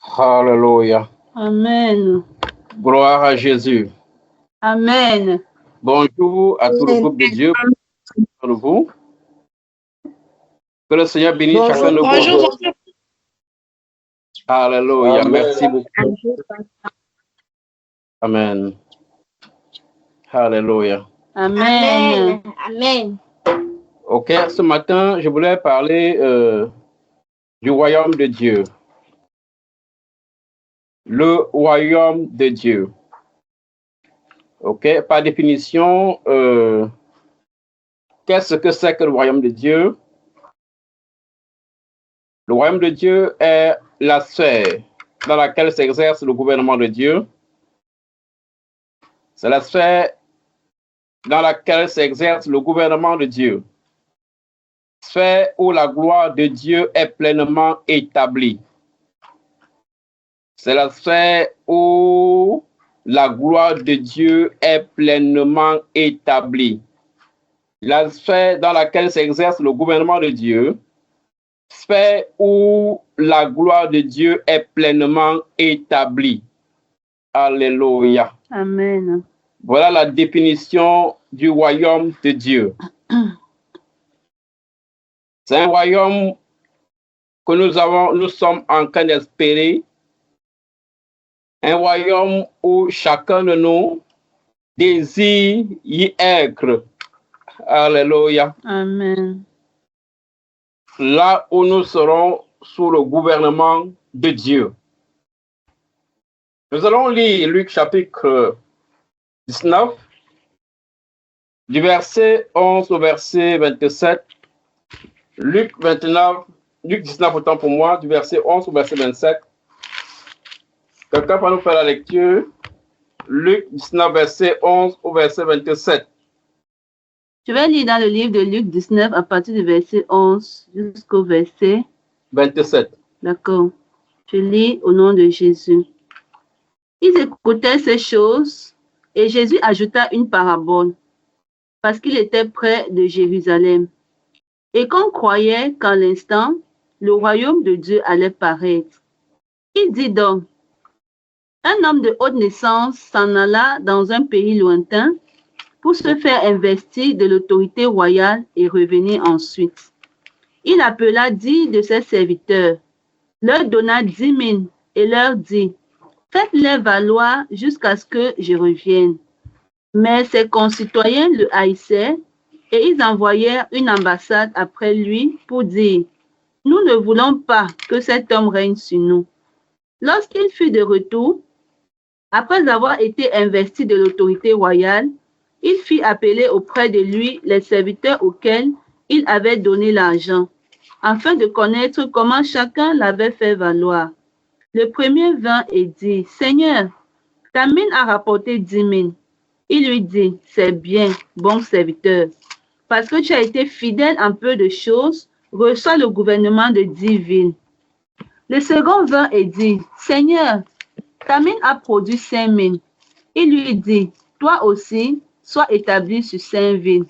Alléluia. Amen. Gloire à Jésus. Amen. Bonjour à tout le groupe de Dieu. Bonjour vous. Que le Seigneur bénisse chacun de vous. Bonjour. Alléluia. Amen. Merci beaucoup. Amen. Alléluia. Amen. Amen. Ok, ce matin, je voulais parler du royaume de Dieu. Le royaume de Dieu. Ok, par définition, qu'est-ce que c'est que le royaume de Dieu? Le royaume de Dieu est la sphère dans laquelle s'exerce le gouvernement de Dieu. C'est la sphère dans laquelle s'exerce le gouvernement de Dieu. Sphère où la gloire de Dieu est pleinement établie. C'est la sphère où la gloire de Dieu est pleinement établie. La sphère dans laquelle s'exerce le gouvernement de Dieu, sphère où la gloire de Dieu est pleinement établie. Alléluia. Amen. Voilà la définition du royaume de Dieu. C'est un royaume que nous sommes en train d'espérer. Un royaume où chacun de nous désire y être. Alléluia. Amen. Là où nous serons sous le gouvernement de Dieu. Nous allons lire Luc chapitre 19, du verset 11 au verset 27. Luc 19 autant pour moi, du verset 11 au verset 27. Quelqu'un va nous faire la lecture. Luc 19, verset 11 au verset 27. Je vais lire dans le livre de Luc 19 à partir du verset 11 jusqu'au verset 27. D'accord. Je lis au nom de Jésus. Ils écoutaient ces choses et Jésus ajouta une parabole parce qu'il était près de Jérusalem et qu'on croyait qu'en l'instant, le royaume de Dieu allait paraître. Il dit donc, un homme de haute naissance s'en alla dans un pays lointain pour se faire investir de l'autorité royale et revenir ensuite. Il appela 10 de ses serviteurs, leur donna 10 000 et leur dit, faites-les valoir jusqu'à ce que je revienne. Mais ses concitoyens le haïssaient et ils envoyèrent une ambassade après lui pour dire, nous ne voulons pas que cet homme règne sur nous. Lorsqu'il fut de retour, après avoir été investi de l'autorité royale, il fit appeler auprès de lui les serviteurs auxquels il avait donné l'argent, afin de connaître comment chacun l'avait fait valoir. Le premier vint et dit, Seigneur, ta mine a rapporté 10 000. Il lui dit, c'est bien, bon serviteur, parce que tu as été fidèle en peu de choses, reçois le gouvernement de 10 villes. Le second vint et dit, Seigneur, ta mine a produit 5 000. Il lui dit, toi aussi, sois établi sur 5 villes.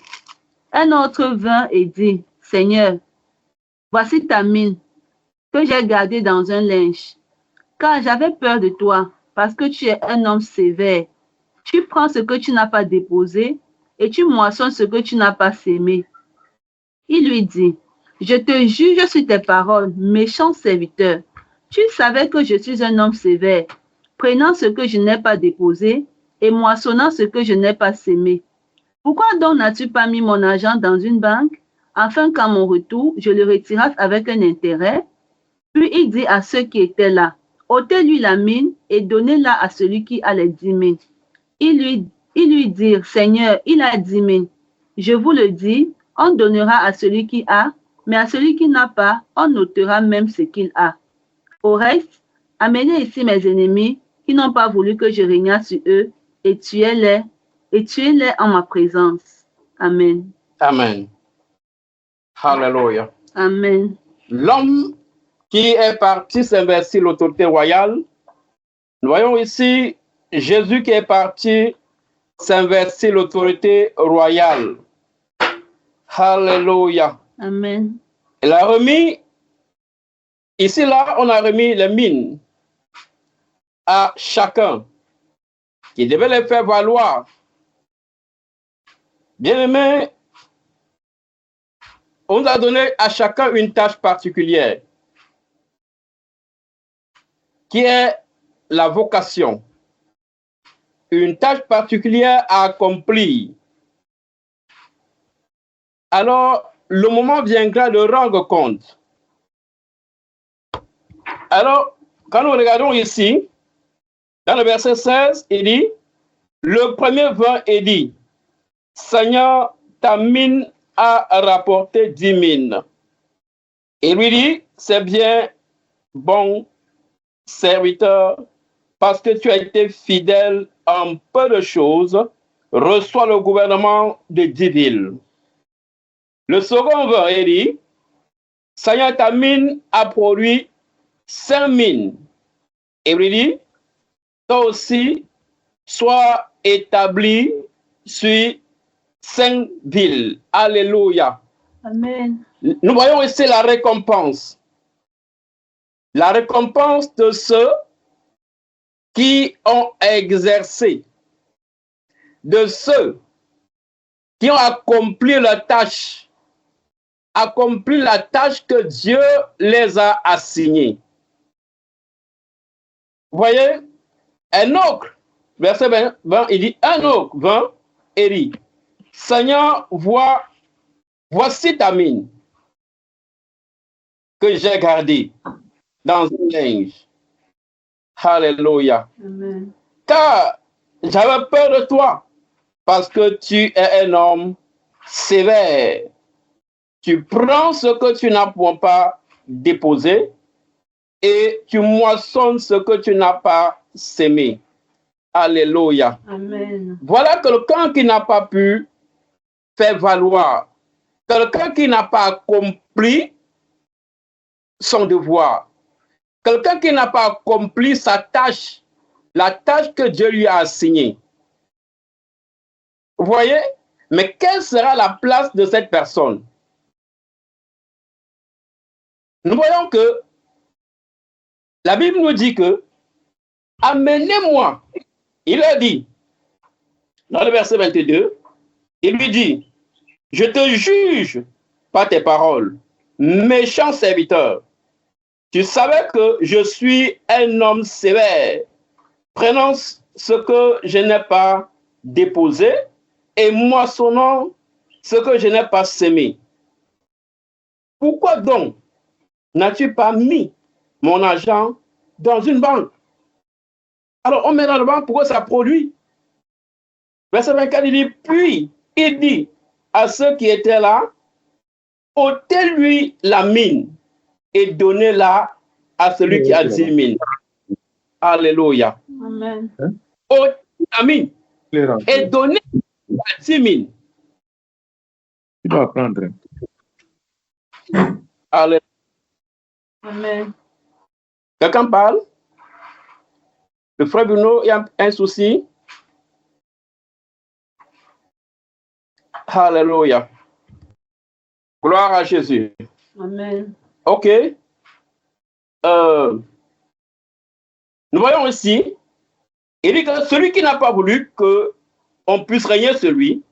Un autre vint et dit, Seigneur, voici ta mine que j'ai gardée dans un linge, car j'avais peur de toi, parce que tu es un homme sévère. Tu prends ce que tu n'as pas déposé et tu moissonnes ce que tu n'as pas sémé. Il lui dit, je te juge sur tes paroles, méchant serviteur. Tu savais que je suis un homme sévère, prenant ce que je n'ai pas déposé et moissonnant ce que je n'ai pas sémé. Pourquoi donc n'as-tu pas mis mon argent dans une banque, afin qu'à mon retour, je le retirasse avec un intérêt? Puis il dit à ceux qui étaient là, ôtez-lui la mine et donnez-la à celui qui a les 10 000. Ils lui dirent, Seigneur, il a 10 000. Je vous le dis, on donnera à celui qui a, mais à celui qui n'a pas, on ôtera même ce qu'il a. Au reste, amenez ici mes ennemis qui n'ont pas voulu que je régnasse sur eux, et tuez-les en ma présence. Amen. Amen. Alléluia. Amen. L'homme qui est parti s'investir l'autorité royale, nous voyons ici Jésus qui est parti s'investir l'autorité royale. Alléluia. Amen. Il a remis, ici là, on a remis les mines à chacun, qui devait les faire valoir. Bien-aimés, on nous a donné à chacun une tâche particulière, qui est la vocation. Une tâche particulière à accomplir. Alors, le moment viendra de rendre compte. Alors, quand nous regardons ici, dans le verset 16, il dit, le premier vint et dit, Seigneur, ta mine a rapporté 10 mines. Il lui dit, c'est bien, bon serviteur, parce que tu as été fidèle en peu de choses, reçois le gouvernement de 10 villes. Le second vint et dit, Seigneur, ta mine a produit 5 mines. Et lui dit, toi aussi, sois établi sur 5 villes. Alléluia. Amen. Nous voyons ici la récompense. La récompense de ceux qui ont exercé, de ceux qui ont accompli leur tâche, accompli la tâche que Dieu les a assignés. Vous voyez, Enoch, verset 20, il dit, Enoch 20, et dit, Seigneur, voici ta mine que j'ai gardée dans un linge. Alléluia. Amen. Car j'avais peur de toi, parce que tu es un homme sévère. Tu prends ce que tu n'as pas déposé et tu moissonnes ce que tu n'as pas sémé. Alléluia. Amen. Voilà quelqu'un qui n'a pas pu faire valoir, quelqu'un qui n'a pas accompli son devoir, quelqu'un qui n'a pas accompli sa tâche, la tâche que Dieu lui a assignée. Vous voyez? Mais quelle sera la place de cette personne? Nous voyons que la Bible nous dit que amenez-moi. Il a dit, dans le verset 22, il lui dit, je te juge par tes paroles, méchant serviteur. Tu savais que je suis un homme sévère, prenant ce que je n'ai pas déposé et moissonnant ce que je n'ai pas sémé. Pourquoi donc n'as-tu pas mis mon argent dans une banque? Alors, on met dans la banque pour que ça produit. Verset 24, il dit, puis il dit à ceux qui étaient là, ôtez-lui la mine et donnez-la à celui qui a 10 mines. Alléluia. Amen. Ôtez la mine et donnez la 10 mines. Tu dois apprendre. Alléluia. Amen. Quelqu'un parle? Le frère Bruno, il y a un souci? Alléluia. Gloire à Jésus. Amen. OK. Nous voyons ici, il dit que celui qui n'a pas voulu qu'on puisse régner sur lui,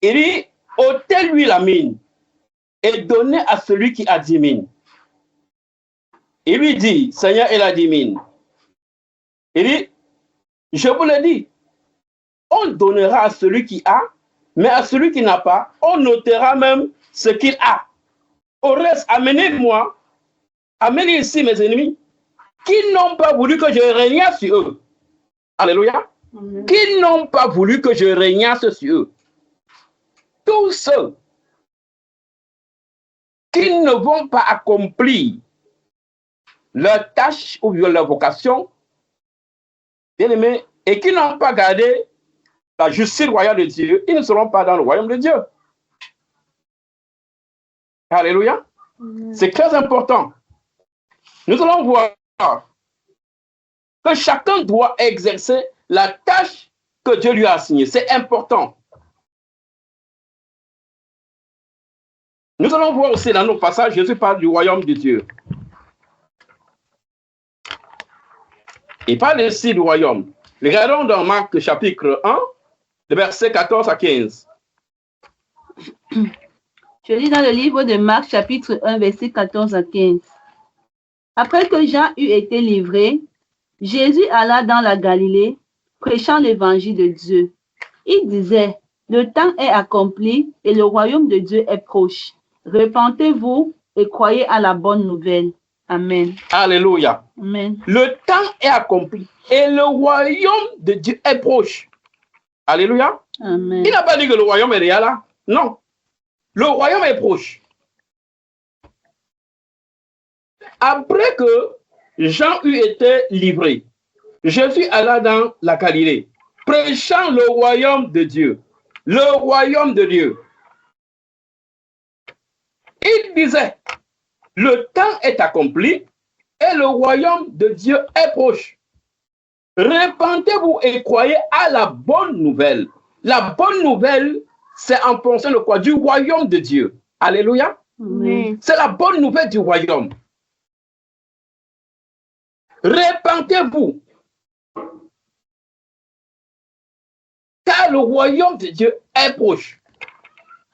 il dit, ôtez-lui la mine et donnez à celui qui a 10 mines. Il lui dit, Seigneur, il a 10 mines. Il dit, je vous le dis, on donnera à celui qui a, mais à celui qui n'a pas, on notera même ce qu'il a. Au reste, amenez-moi, amenez ici mes ennemis, qui n'ont pas voulu que je régnasse sur eux. Alléluia. Amen. Qui n'ont pas voulu que je régnasse sur eux. Tous ceux qui ne vont pas accomplir leur tâche ou leur vocation, bien aimés, et qui n'ont pas gardé la justice royale de Dieu, ils ne seront pas dans le royaume de Dieu. Alléluia. C'est très important. Nous allons voir que chacun doit exercer la tâche que Dieu lui a assignée. C'est important. Nous allons voir aussi dans nos passages, Jésus parle du royaume de Dieu. Il parle ici du royaume. Regardons dans Marc chapitre 1, de versets 14 à 15. Je lis dans le livre de Marc, chapitre 1, versets 14 à 15. Après que Jean eut été livré, Jésus alla dans la Galilée, prêchant l'évangile de Dieu. Il disait, le temps est accompli et le royaume de Dieu est proche. Repentez-vous et croyez à la bonne nouvelle. Amen. Alléluia. Amen. Le temps est accompli et le royaume de Dieu est proche. Alléluia. Amen. Il n'a pas dit que le royaume est déjà là. Non. Le royaume est proche. Après que Jean eut été livré, Jésus alla dans la Galilée, prêchant le royaume de Dieu. Le royaume de Dieu. Il disait, le temps est accompli et le royaume de Dieu est proche. Repentez-vous et croyez à la bonne nouvelle. La bonne nouvelle, c'est en fonction de quoi? Du royaume de Dieu. Alléluia. Amen. C'est la bonne nouvelle du royaume. Repentez-vous. Car le royaume de Dieu est proche.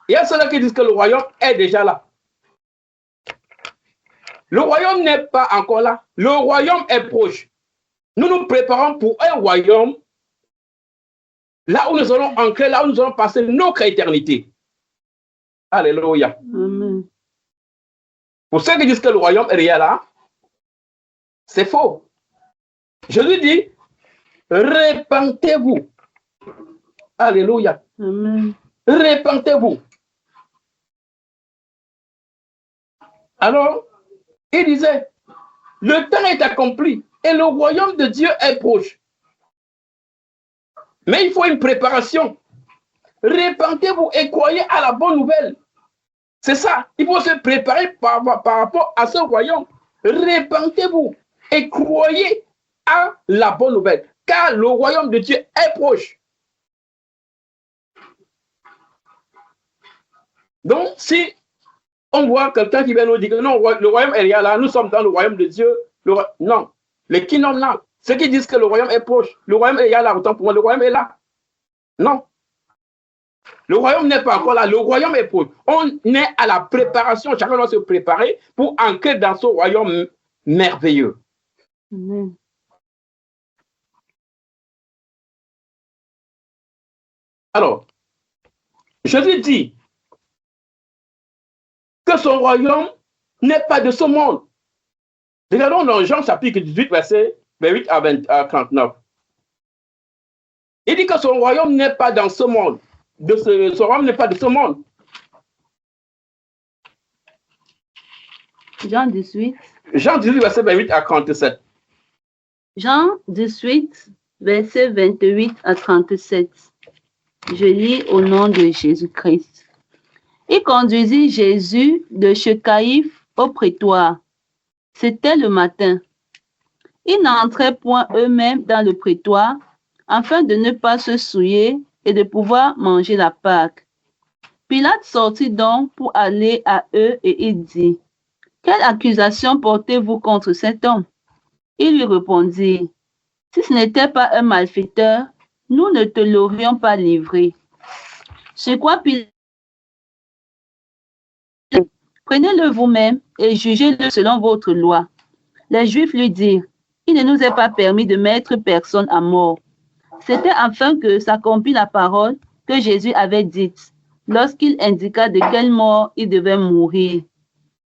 Il y a ceux-là qui disent que le royaume est déjà là. Le royaume n'est pas encore là. Le royaume est proche. Nous nous préparons pour un royaume là où nous allons ancrer, là où nous allons passer notre éternité. Alléluia. Amen. Pour ceux qui disent que le royaume est déjà là, c'est faux. Je lui dis, repentez-vous. Alléluia. Amen. Repentez-vous. Alors, il disait, le temps est accompli et le royaume de Dieu est proche. Mais il faut une préparation. Repentez-vous et croyez à la bonne nouvelle. C'est ça. Il faut se préparer par rapport à ce royaume. Repentez-vous et croyez à la bonne nouvelle. Car le royaume de Dieu est proche. Donc, si on voit quelqu'un qui vient nous dire que non, le royaume est là, nous sommes dans le royaume de Dieu. Non, les kingdoms là, ceux qui disent que le royaume est proche, le royaume est là, autant pour moi, le royaume est là. Non. Le royaume n'est pas encore là, le royaume est proche. On est à la préparation, chacun doit se préparer pour entrer dans ce royaume merveilleux. Amen. Alors, Jésus dit que son royaume n'est pas de ce monde. Regardons dans Jean chapitre 18, verset 8 à 39. Il dit que son royaume n'est pas dans ce monde. Son royaume n'est pas de ce monde. Jean 18. Jean 18, verset 28 à 37. Jean 18, verset 28 à 37. Je lis au nom de Jésus-Christ. Il conduisit Jésus de chez Caïphe au prétoire. C'était le matin. Ils n'entraient point eux-mêmes dans le prétoire, afin de ne pas se souiller et de pouvoir manger la Pâque. Pilate sortit donc pour aller à eux et il dit, « Quelle accusation portez-vous contre cet homme? » Ils lui répondirent, « Si ce n'était pas un malfaiteur, nous ne te l'aurions pas livré. » Sur quoi Pilate, « Prenez-le vous-même et jugez-le selon votre loi. » Les Juifs lui dirent, « Il ne nous est pas permis de mettre personne à mort. » C'était afin que s'accomplisse la parole que Jésus avait dite, lorsqu'il indiqua de quelle mort il devait mourir.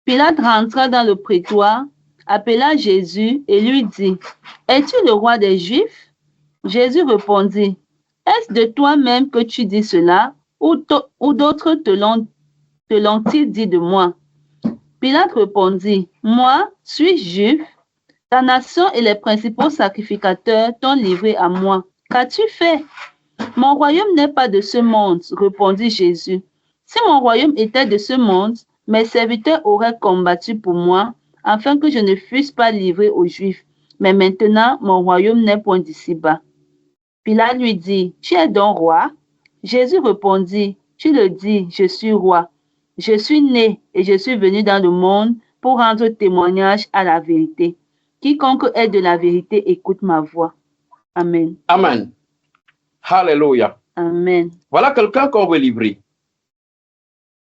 Pilate rentra dans le prétoire, appela Jésus et lui dit, « Es-tu le roi des Juifs? » Jésus répondit, « Est-ce de toi-même que tu dis cela, ou d'autres te l'ont-ils dit de moi? » Pilate répondit, « Moi, suis-je juif? Ta nation et les principaux sacrificateurs t'ont livré à moi. Qu'as-tu fait? » « Mon royaume n'est pas de ce monde, répondit Jésus. Si mon royaume était de ce monde, mes serviteurs auraient combattu pour moi, afin que je ne fusse pas livré aux Juifs. Mais maintenant, mon royaume n'est point d'ici-bas. Pilate lui dit, « Tu es donc roi? » Jésus répondit, « Tu le dis, je suis roi. Je suis né et je suis venu dans le monde pour rendre témoignage à la vérité. Quiconque est de la vérité écoute ma voix. Amen. Amen. Alléluia. Amen. Voilà quelqu'un qu'on veut livrer.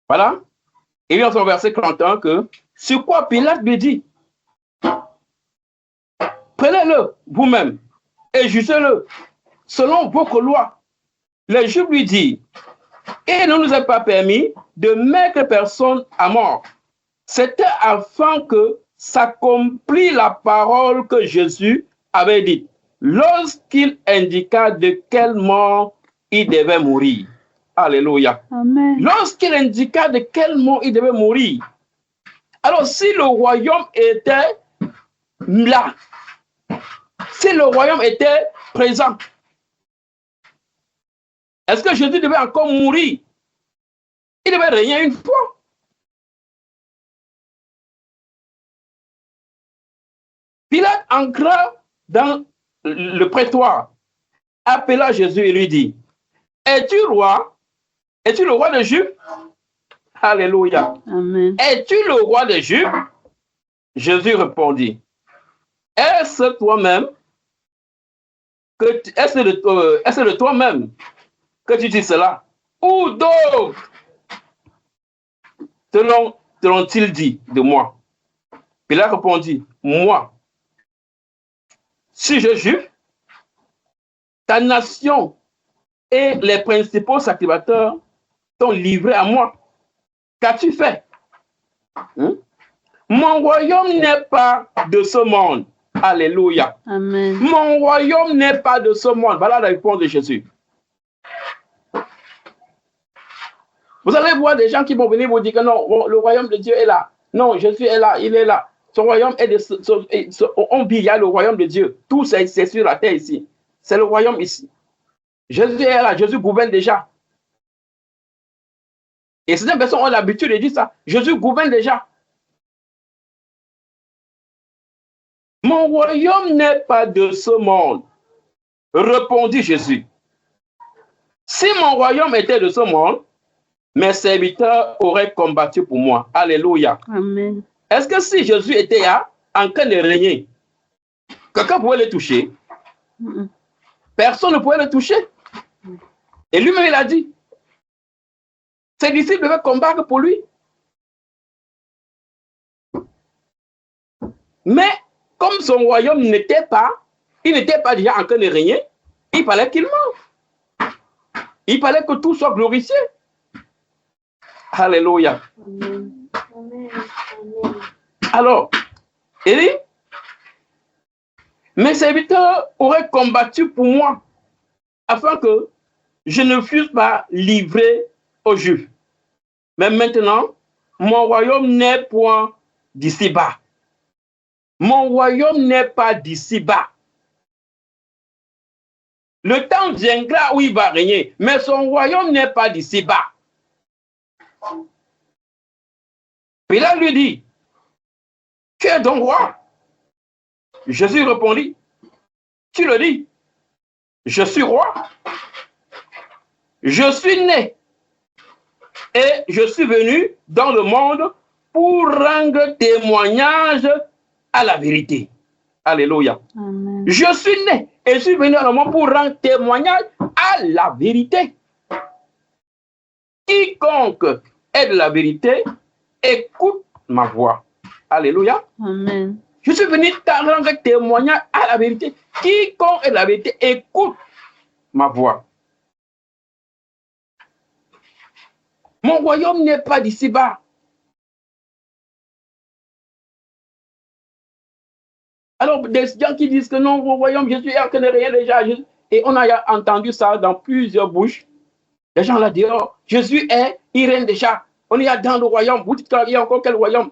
Voilà. Il y a dans son verset 31 que, sur quoi Pilate lui dit, prenez-le vous-même et jugez-le selon votre loi. Les Juifs lui disent, il ne nous est pas permis de mettre personne à mort. C'était afin que s'accomplisse la parole que Jésus avait dite, lorsqu'il indiqua de quelle mort il devait mourir. Alléluia. Amen. Lorsqu'il indiqua de quel mort il devait mourir. Alors, si le royaume était là, si le royaume était présent, est-ce que Jésus devait encore mourir? Il devait régner une fois. Pilate entra dans le prétoire, appela Jésus et lui dit, es-tu roi? Es-tu le roi des Juifs? Alléluia. Amen. Es-tu le roi des Juifs? Jésus répondit, est-ce toi-même est-ce de toi-même que tu dis cela? Ou d'autres t'ont-ils dit de moi? Pilate répondit, moi, si je juge, ta nation et les principaux sacrificateurs t'ont livré à moi. Qu'as-tu fait? Mon royaume n'est pas de ce monde. Alléluia. Amen. Mon royaume n'est pas de ce monde. Voilà la réponse de Jésus. Vous allez voir des gens qui vont venir vous dire que non, le royaume de Dieu est là. Non, Jésus est là, il est là. Son royaume est de on dit, il y a le royaume de Dieu. Tout c'est sur la terre ici. C'est le royaume ici. Jésus est là, Jésus gouverne déjà. Et certaines personnes ont l'habitude de dire ça. Jésus gouverne déjà. Mon royaume n'est pas de ce monde, répondit Jésus. Si mon royaume était de ce monde, mes serviteurs auraient combattu pour moi. Alléluia. Amen. Est-ce que si Jésus était là, en train de régner, quelqu'un pouvait le toucher? Personne ne pouvait le toucher. Et lui-même, il a dit, ses disciples devaient combattre pour lui. Mais comme son royaume n'était pas déjà en train de régner, il fallait qu'il meure. Il fallait que tout soit glorifié. Alléluia. Amen. Amen. Amen. Alors, il dit, mes serviteurs auraient combattu pour moi, afin que je ne fusse pas livré aux Juifs. Mais maintenant, mon royaume n'est point d'ici-bas. Mon royaume n'est pas d'ici-bas. Le temps viendra où il va régner, mais son royaume n'est pas d'ici-bas. Pilate lui dit, tu es donc roi? Jésus répondit, tu le dis, je suis roi. Je suis né et je suis venu dans le monde pour rendre témoignage à la vérité. Alléluia. Amen. Je suis né et je suis venu dans le monde pour rendre témoignage à la vérité. Quiconque est de la vérité, écoute ma voix. Alléluia. Amen. Je suis venu rendre témoignage à la vérité. Quiconque est de la vérité, écoute ma voix. Mon royaume n'est pas d'ici-bas. Alors, des gens qui disent que non, mon royaume, Jésus est en train de régner déjà. Et on a entendu ça dans plusieurs bouches. Les gens là disent, oh, Jésus est, il règne déjà. On est dans le royaume. Vous dites qu'il y a encore quel royaume?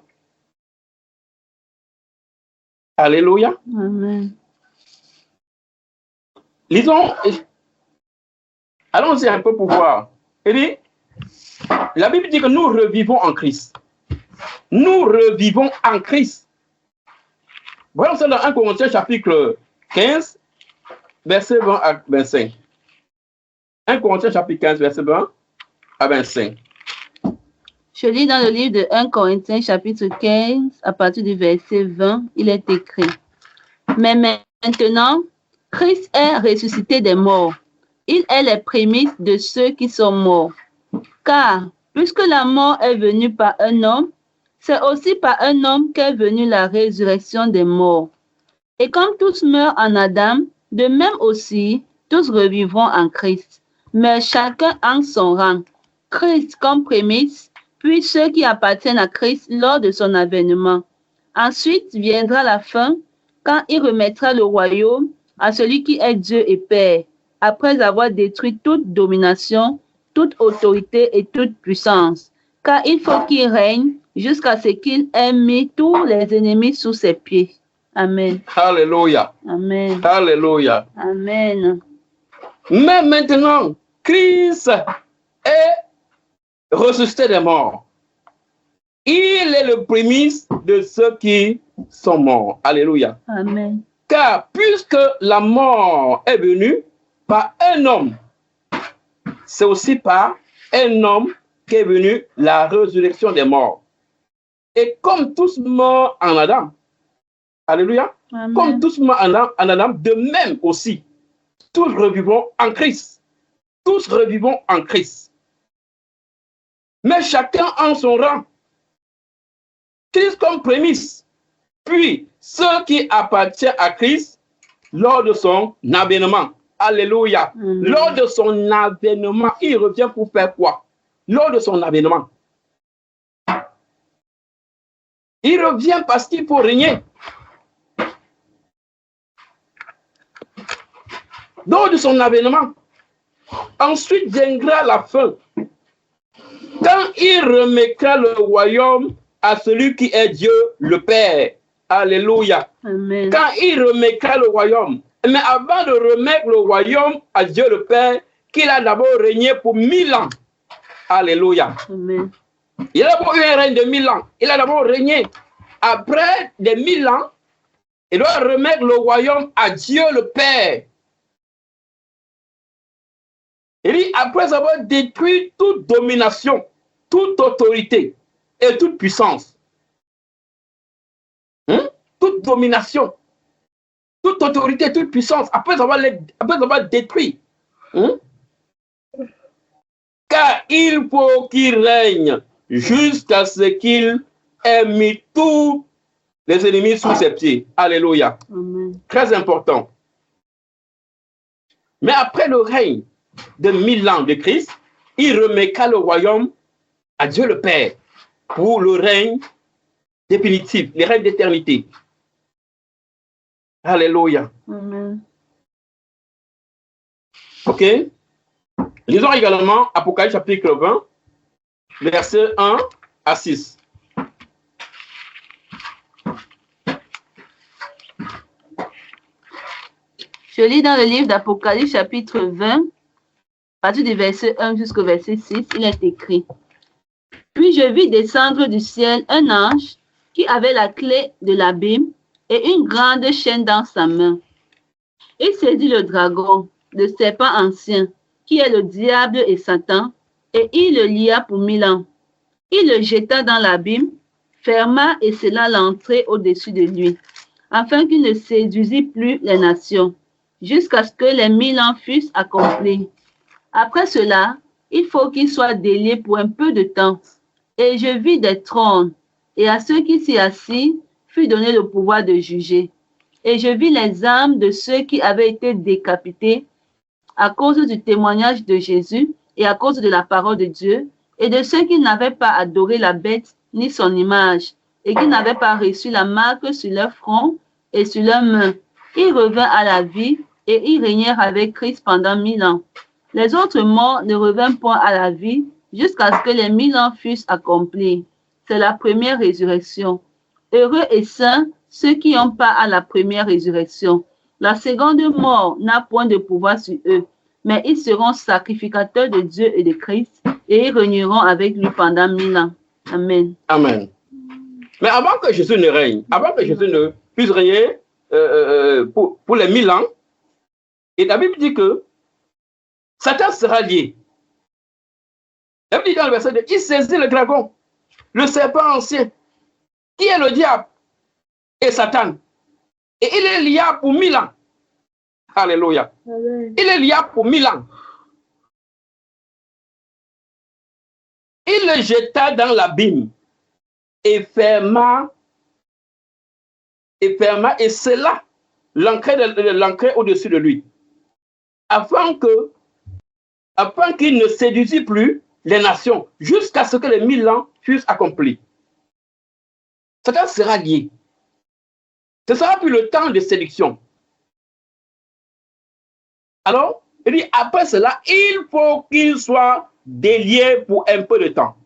Alléluia. Amen. Lisons. Allons-y un peu pour voir. Il dit, la Bible dit que nous revivons en Christ. Nous revivons en Christ. Voyons ça dans 1 Corinthiens chapitre 15, verset 20 à 25. 1 Corinthiens chapitre 15, verset 20 à 25. Je lis dans le livre de 1 Corinthiens chapitre 15, à partir du verset 20, il est écrit. Mais maintenant, Christ est ressuscité des morts. Il est les prémices de ceux qui sont morts. Car, puisque la mort est venue par un homme, c'est aussi par un homme qu'est venue la résurrection des morts. Et comme tous meurent en Adam, de même aussi, tous revivront en Christ. Mais chacun en son rang. Christ comme prémisse, puis ceux qui appartiennent à Christ lors de son avènement. Ensuite viendra la fin, quand il remettra le royaume à celui qui est Dieu et Père, après avoir détruit toute domination, toute autorité et toute puissance. Car il faut qu'il règne jusqu'à ce qu'il ait mis tous les ennemis sous ses pieds. Amen. Alléluia. Amen. Alléluia. Amen. Mais maintenant, Christ est ressuscité des morts. Il est le prémisse de ceux qui sont morts. Alléluia. Amen. Car puisque la mort est venue par un homme, c'est aussi par un homme qu'est venue la résurrection des morts. Et comme tous morts en Adam, alléluia, Amen. comme tous morts en Adam, de même aussi, tous revivons en Christ. Tous revivons en Christ. Mais chacun en son rang. Christ comme prémisse. Puis, ceux qui appartiennent à Christ lors de son avènement. Alléluia. Amen. Lors de son avènement, il revient pour faire quoi? Lors de son avènement. Il revient parce qu'il faut régner. Lors de son avènement. Ensuite viendra la fin. Quand il remettra le royaume à celui qui est Dieu, le Père. Alléluia. Amen. Quand il remettra le royaume. Mais avant de remettre le royaume à Dieu le Père, qu'il a d'abord régné pour 1000 ans. Alléluia. Amen. Il a d'abord eu un règne de 1000 ans. Il a d'abord régné. Après des 1000 ans, il doit remettre le royaume à Dieu le Père. Il dit, après avoir détruit toute domination, toute autorité et toute puissance, toute domination, toute autorité, toute puissance, après avoir détruit, car il faut qu'il règne jusqu'à ce qu'il ait mis tous les ennemis sous ses pieds. Alléluia. Amen. Très important. Mais après le règne de 1000 ans de Christ, il remettra le royaume à Dieu le Père pour le règne définitif, le règne d'éternité. Alléluia. Amen. Ok. Lisons également Apocalypse chapitre 20, versets 1 à 6. Je lis dans le livre d'Apocalypse chapitre 20, à partir du verset 1 jusqu'au verset 6, il est écrit. Puis je vis descendre du ciel un ange qui avait la clé de l'abîme et une grande chaîne dans sa main. Il saisit le dragon, le serpent ancien, qui est le diable et Satan, et il le lia pour 1000 ans. Il le jeta dans l'abîme, ferma et scella l'entrée au-dessus de lui, afin qu'il ne séduisît plus les nations, jusqu'à ce que les 1000 ans fussent accomplis. Après cela, il faut qu'il soit délié pour un peu de temps. Et je vis des trônes, et à ceux qui s'y assis fut donné le pouvoir de juger. Et je vis les âmes de ceux qui avaient été décapités à cause du témoignage de Jésus et à cause de la parole de Dieu, et de ceux qui n'avaient pas adoré la bête ni son image, et qui n'avaient pas reçu la marque sur leur front et sur leurs mains. Ils revinrent à la vie, et ils régnèrent avec Christ pendant 1000 ans. Les autres morts ne revinrent point à la vie jusqu'à ce que les 1000 ans fussent accomplis. C'est la première résurrection. Heureux et saints ceux qui ont part à la première résurrection. La seconde mort n'a point de pouvoir sur eux, mais ils seront sacrificateurs de Dieu et de Christ, et ils régneront avec lui pendant 1000 ans. Amen. Amen. Mais avant que Jésus ne règne, avant que Jésus ne puisse régner pour les 1000 ans, et la Bible dit que Satan sera lié. La Bible dit dans le verset 2, il saisit le dragon, le serpent ancien, qui est le diable et Satan. Et il est lié pour 1000 ans. Alléluia. Amen. Il est lié pour 1000 ans. Il le jeta dans l'abîme et ferma, et scella l'entrée au-dessus de lui, afin qu'il ne séduisit plus les nations, jusqu'à ce que les 1000 ans fussent accomplis. Satan sera lié. Ce sera plus le temps de séduction. Alors, il dit, après cela, il faut qu'il soit délié pour un peu de temps.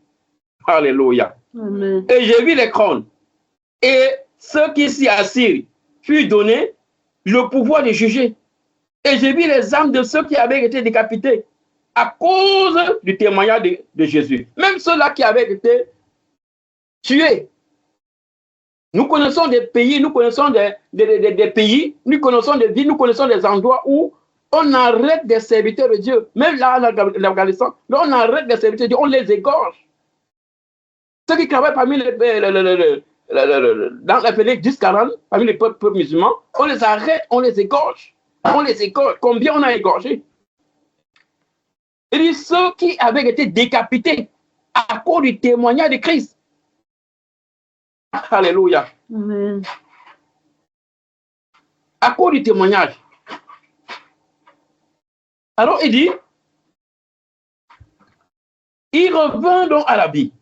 Alléluia. Amen. Et j'ai vu les crânes. Et ceux qui s'y assirent furent donnés le pouvoir de juger. Et j'ai vu les âmes de ceux qui avaient été décapités à cause du témoignage de Jésus. Même ceux-là qui avaient été tués. Nous connaissons des pays, nous connaissons des pays, nous connaissons des villes, nous connaissons des endroits où on arrête des serviteurs de Dieu. Même là, en Afghanistan, on arrête des serviteurs de Dieu, on les égorge. Ceux qui travaillent parmi dans la Fédération 10-40, parmi les peuples musulmans, on les arrête, on les égorge. On les égorge. Combien on a égorgé? Il dit ceux qui avaient été décapités à cause du témoignage de Christ. Alléluia. Amen. À cause du témoignage. Alors il dit, il revint donc à la vie.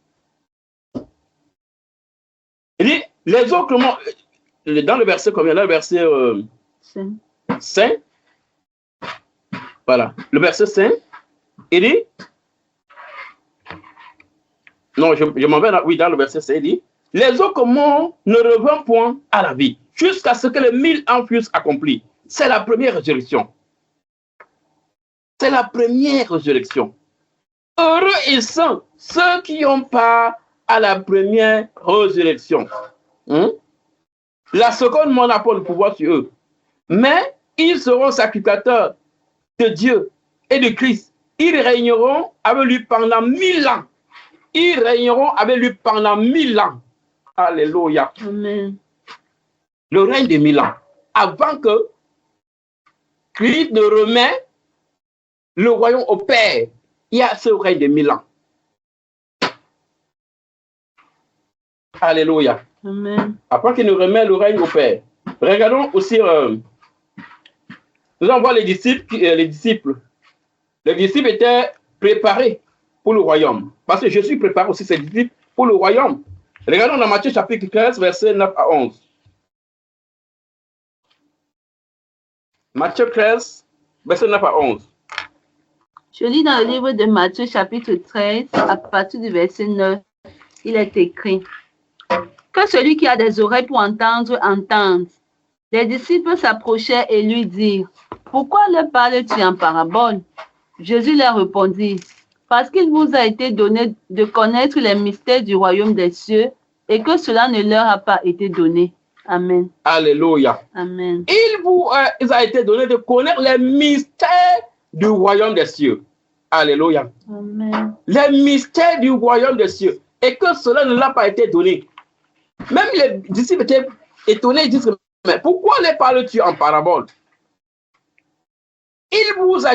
Il dit, les autres, dans le verset combien? Là, le verset 5. Voilà, le verset 5. Il dit, non, je m'en vais là, oui, dans le verset 5, il dit, les autres morts ne revinrent point à la vie, jusqu'à ce que les 1000 ans fussent accomplis. C'est la première résurrection. C'est la première résurrection. Heureux et saints, ceux qui ont part à la première résurrection. La seconde mort n'a pas le pouvoir sur eux. Mais ils seront sacrificateurs de Dieu et de Christ. Ils régneront avec lui pendant 1000 ans. Ils régneront avec lui pendant 1000 ans. Alléluia. Amen. Le règne de 1000 ans. Avant que Christ ne remet le royaume au Père, il y a ce règne de 1000 ans. Alléluia. Amen. Après qu'il nous remet le règne au Père. Regardons aussi, nous allons voir les disciples. Les disciples étaient préparés pour le royaume. Parce que Jésus prépare aussi ses disciples pour le royaume. Regardons dans Matthieu chapitre 15, versets 9 à 11. Matthieu 15, versets 9 à 11. Je lis dans le livre de Matthieu chapitre 13, à partir du verset 9, il est écrit que celui qui a des oreilles pour entendre, entende. Les disciples s'approchèrent et lui dirent, pourquoi leur parles-tu en parabole? Jésus leur répondit, parce qu'il vous a été donné de connaître les mystères du royaume des cieux et que cela ne leur a pas été donné. Amen. Alléluia. Amen. Il vous a été donné de connaître les mystères du royaume des cieux. Alléluia. Amen. Les mystères du royaume des cieux. Et que cela ne l'a pas été donné. Même les disciples étaient étonnés, ils disent, mais pourquoi les parles-tu en parabole? Il vous a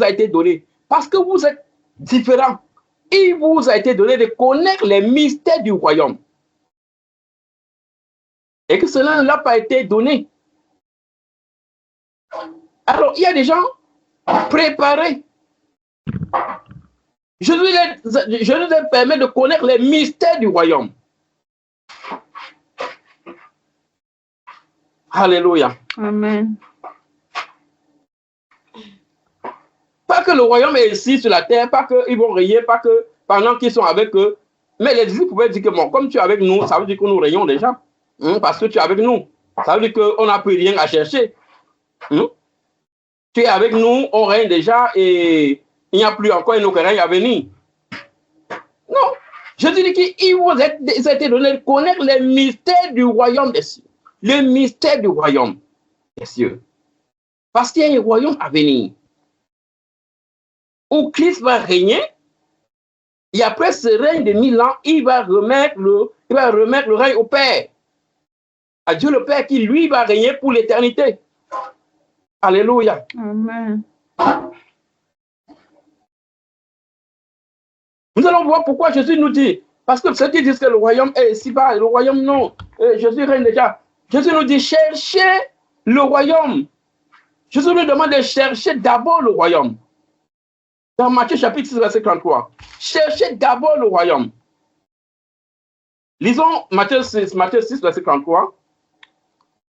été donné parce que vous êtes différents. Il vous a été donné de connaître les mystères du royaume. Et que cela ne l'a pas été donné. Alors, il y a des gens préparés. Je nous permets de connaître les mystères du royaume. Alléluia. Amen. Pas que le royaume est ici sur la terre, pas qu'ils vont régner, pas que pendant qu'ils sont avec eux. Mais les disciples pouvaient dire que bon, comme tu es avec nous, ça veut dire que nous régnons déjà. Parce que tu es avec nous. Ça veut dire qu'on n'a plus rien à chercher. Tu es avec nous, on règne déjà et il n'y a plus encore un autre règne à venir. Non. Je dis qu'il vous a été donné de connaître les mystères du royaume des cieux. Le mystère du royaume des cieux. Parce qu'il y a un royaume à venir. Où Christ va régner. Et après ce règne de 1000 ans, il va remettre le règne au Père. à Dieu le Père qui, lui, va régner pour l'éternité. Alléluia. Amen. Nous allons voir pourquoi Jésus nous dit, parce que ceux qui disent que le royaume est ici-bas, le royaume non, Jésus règne déjà. Jésus nous dit, cherchez le royaume. Jésus nous demande de chercher d'abord le royaume. Dans Matthieu chapitre 6, verset 33. Cherchez d'abord le royaume. Lisons Matthieu 6, verset 33.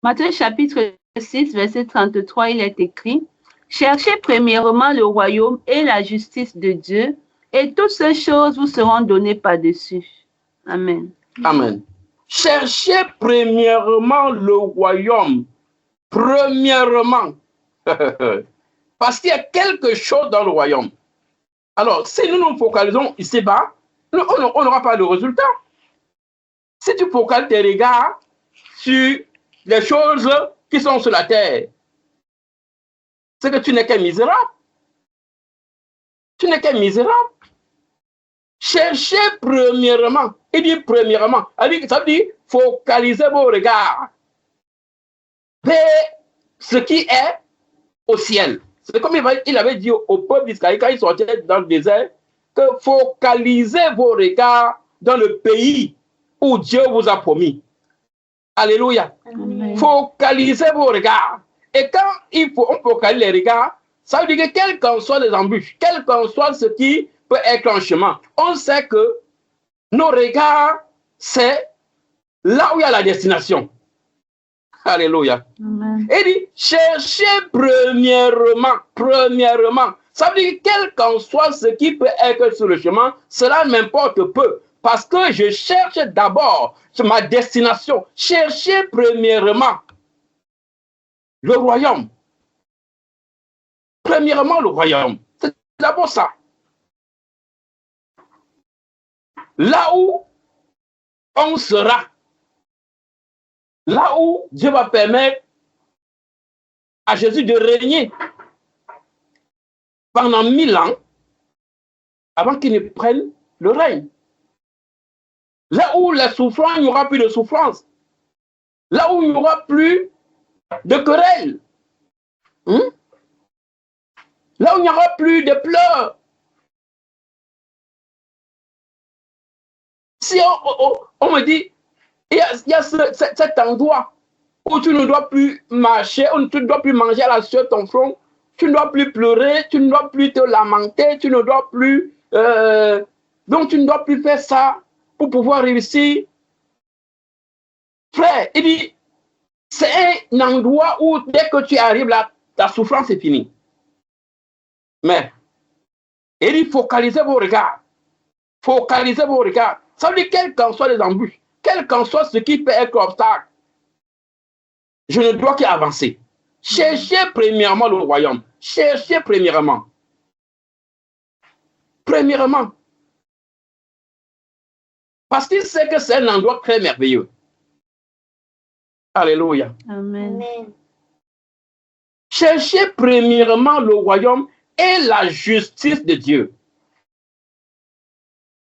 Matthieu chapitre 6, verset 33, il est écrit, « Cherchez premièrement le royaume et la justice de Dieu, et toutes ces choses vous seront données par-dessus. » Amen. Amen. Cherchez premièrement le royaume. Premièrement. Parce qu'il y a quelque chose dans le royaume. Alors, si nous nous focalisons ici-bas, on n'aura pas de résultat. Si tu focalises tes regards sur les choses qui sont sur la terre, c'est que tu n'es qu'un misérable. Tu n'es qu'un misérable. Cherchez premièrement. Il dit premièrement. Ça veut dire focalisez vos regards vers ce qui est au ciel. C'est comme il avait dit au peuple d'Israël quand ils sortaient dans le désert, que focalisez vos regards dans le pays où Dieu vous a promis. Alléluia. Amen. Focalisez vos regards. Et quand on focalise les regards, ça veut dire que quelles qu'en soient les embûches, quel qu'en soit ce qui peut être en chemin, on sait que nos regards, c'est là où il y a la destination. Alléluia. Amen. Il dit, cherchez premièrement. Ça veut dire, quel qu'en soit ce qui peut être sur le chemin, cela m'importe peu. Parce que je cherche d'abord ma destination. Cherchez premièrement le royaume. Premièrement, le royaume. C'est d'abord ça. Là où on sera, là où Dieu va permettre à Jésus de régner pendant 1000 ans avant qu'il ne prenne le règne. Là où la souffrance, il n'y aura plus de souffrance. Là où il n'y aura plus de querelles. Là où il n'y aura plus de pleurs. Si on me dit, il y a cet endroit où tu ne dois plus marcher, où tu ne dois plus manger à la sueur de ton front, tu ne dois plus pleurer, tu ne dois plus te lamenter, tu ne dois plus... donc tu ne dois plus faire ça pour pouvoir réussir. Frère, il dit, c'est un endroit où dès que tu arrives là, ta souffrance est finie. Mais, il dit, focalisez vos regards. Focalisez vos regards. Ça veut dire, quelles qu'en soient les embûches, quel qu'en soit ce qui peut être obstacle, je ne dois qu'avancer. Cherchez premièrement le royaume. Cherchez premièrement. Premièrement. Parce qu'il sait que c'est un endroit très merveilleux. Alléluia. Amen. Cherchez premièrement le royaume et la justice de Dieu.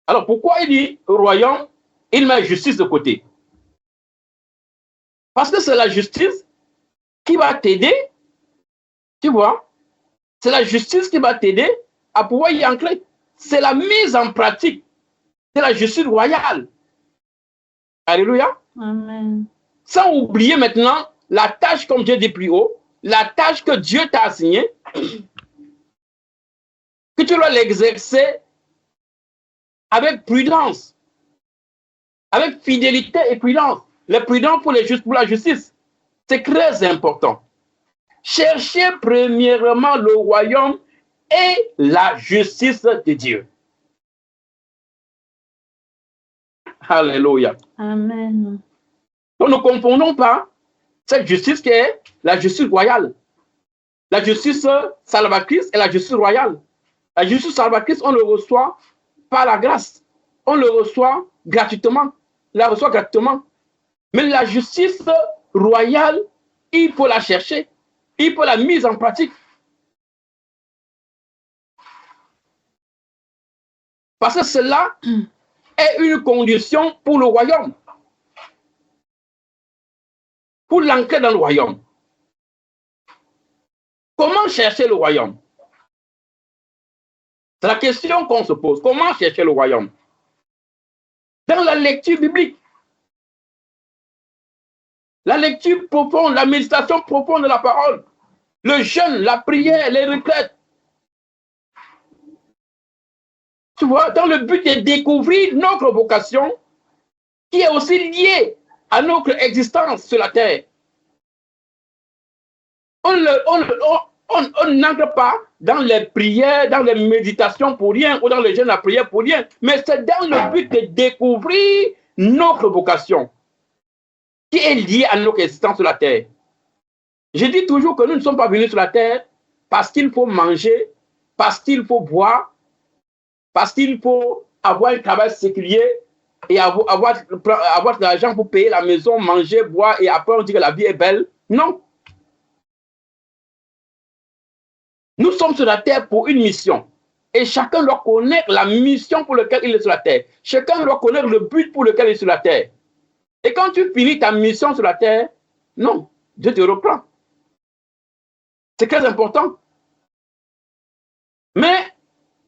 Alors, pourquoi il dit royaume, il met justice de côté? Parce que c'est la justice qui va t'aider, tu vois, c'est la justice qui va t'aider à pouvoir y entrer. C'est la mise en pratique de la justice royale. Alléluia. Amen. Sans oublier maintenant la tâche, comme Dieu dit plus haut, la tâche que Dieu t'a assignée, que tu dois l'exercer avec prudence, avec fidélité et prudence. Le prudent pour la justice, c'est très important. Cherchez premièrement le royaume et la justice de Dieu. Alléluia. Amen. Donc ne confondons pas cette justice qui est la justice royale. La justice salvatrice et la justice royale. La justice salvatrice, on le reçoit par la grâce. On le reçoit gratuitement. La reçoit gratuitement. Mais la justice royale, il faut la chercher. Il faut la mise en pratique. Parce que cela est une condition pour le royaume. pour l'ancrer dans le royaume. Comment chercher le royaume? C'est la question qu'on se pose. Comment chercher le royaume? Dans la lecture biblique. La lecture profonde, la méditation profonde de la parole. Le jeûne, la prière, les retraites. Tu vois, dans le but de découvrir notre vocation qui est aussi liée à notre existence sur la terre. On n'entre pas dans les prières, dans les méditations pour rien, ou dans le jeûne, la prière pour rien, mais c'est dans le but de découvrir notre vocation qui est liée à notre existence sur la terre. Je dis toujours que nous ne sommes pas venus sur la terre parce qu'il faut manger, parce qu'il faut boire, parce qu'il faut avoir un travail séculier et avoir de l'argent pour payer la maison, manger, boire, et après on dit que la vie est belle. Non. Nous sommes sur la terre pour une mission. Et chacun doit connaître la mission pour laquelle il est sur la terre. Chacun doit connaître le but pour lequel il est sur la terre. Et quand tu finis ta mission sur la terre, non, Dieu te reprend. C'est très important. Mais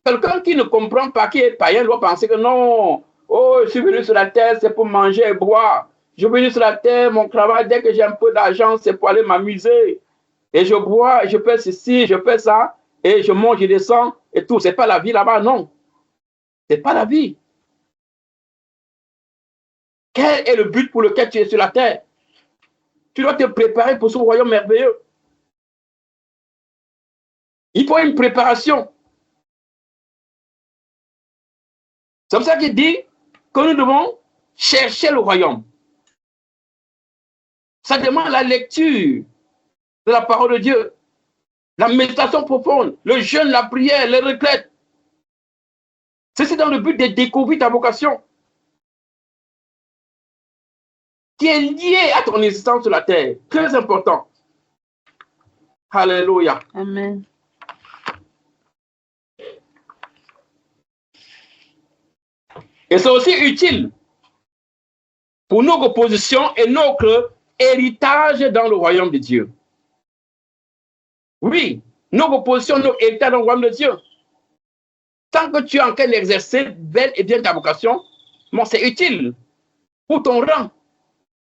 quelqu'un qui ne comprend pas, qui est païen, doit penser que non, oh, je suis venu sur la terre, c'est pour manger et boire. Je suis venu sur la terre, mon travail, dès que j'ai un peu d'argent, c'est pour aller m'amuser. Et je bois, je fais ceci, je fais ça, et je monte, je descends, et tout. C'est pas la vie là-bas, non. C'est pas la vie. Quel est le but pour lequel tu es sur la terre? Tu dois te préparer pour ce royaume merveilleux. Il faut une préparation. C'est comme ça qu'il dit que nous devons chercher le royaume. Ça demande la lecture de la parole de Dieu, la méditation profonde, le jeûne, la prière, les retraites. C'est dans le but de découvrir ta vocation qui est liée à ton existence sur la terre. Très important. Alléluia. Amen. Et c'est aussi utile pour notre position et notre héritage dans le royaume de Dieu. Oui, notre position, notre héritage dans le royaume de Dieu. Tant que tu es en train d'exercer belle et bien ta vocation, bon, c'est utile pour ton rang,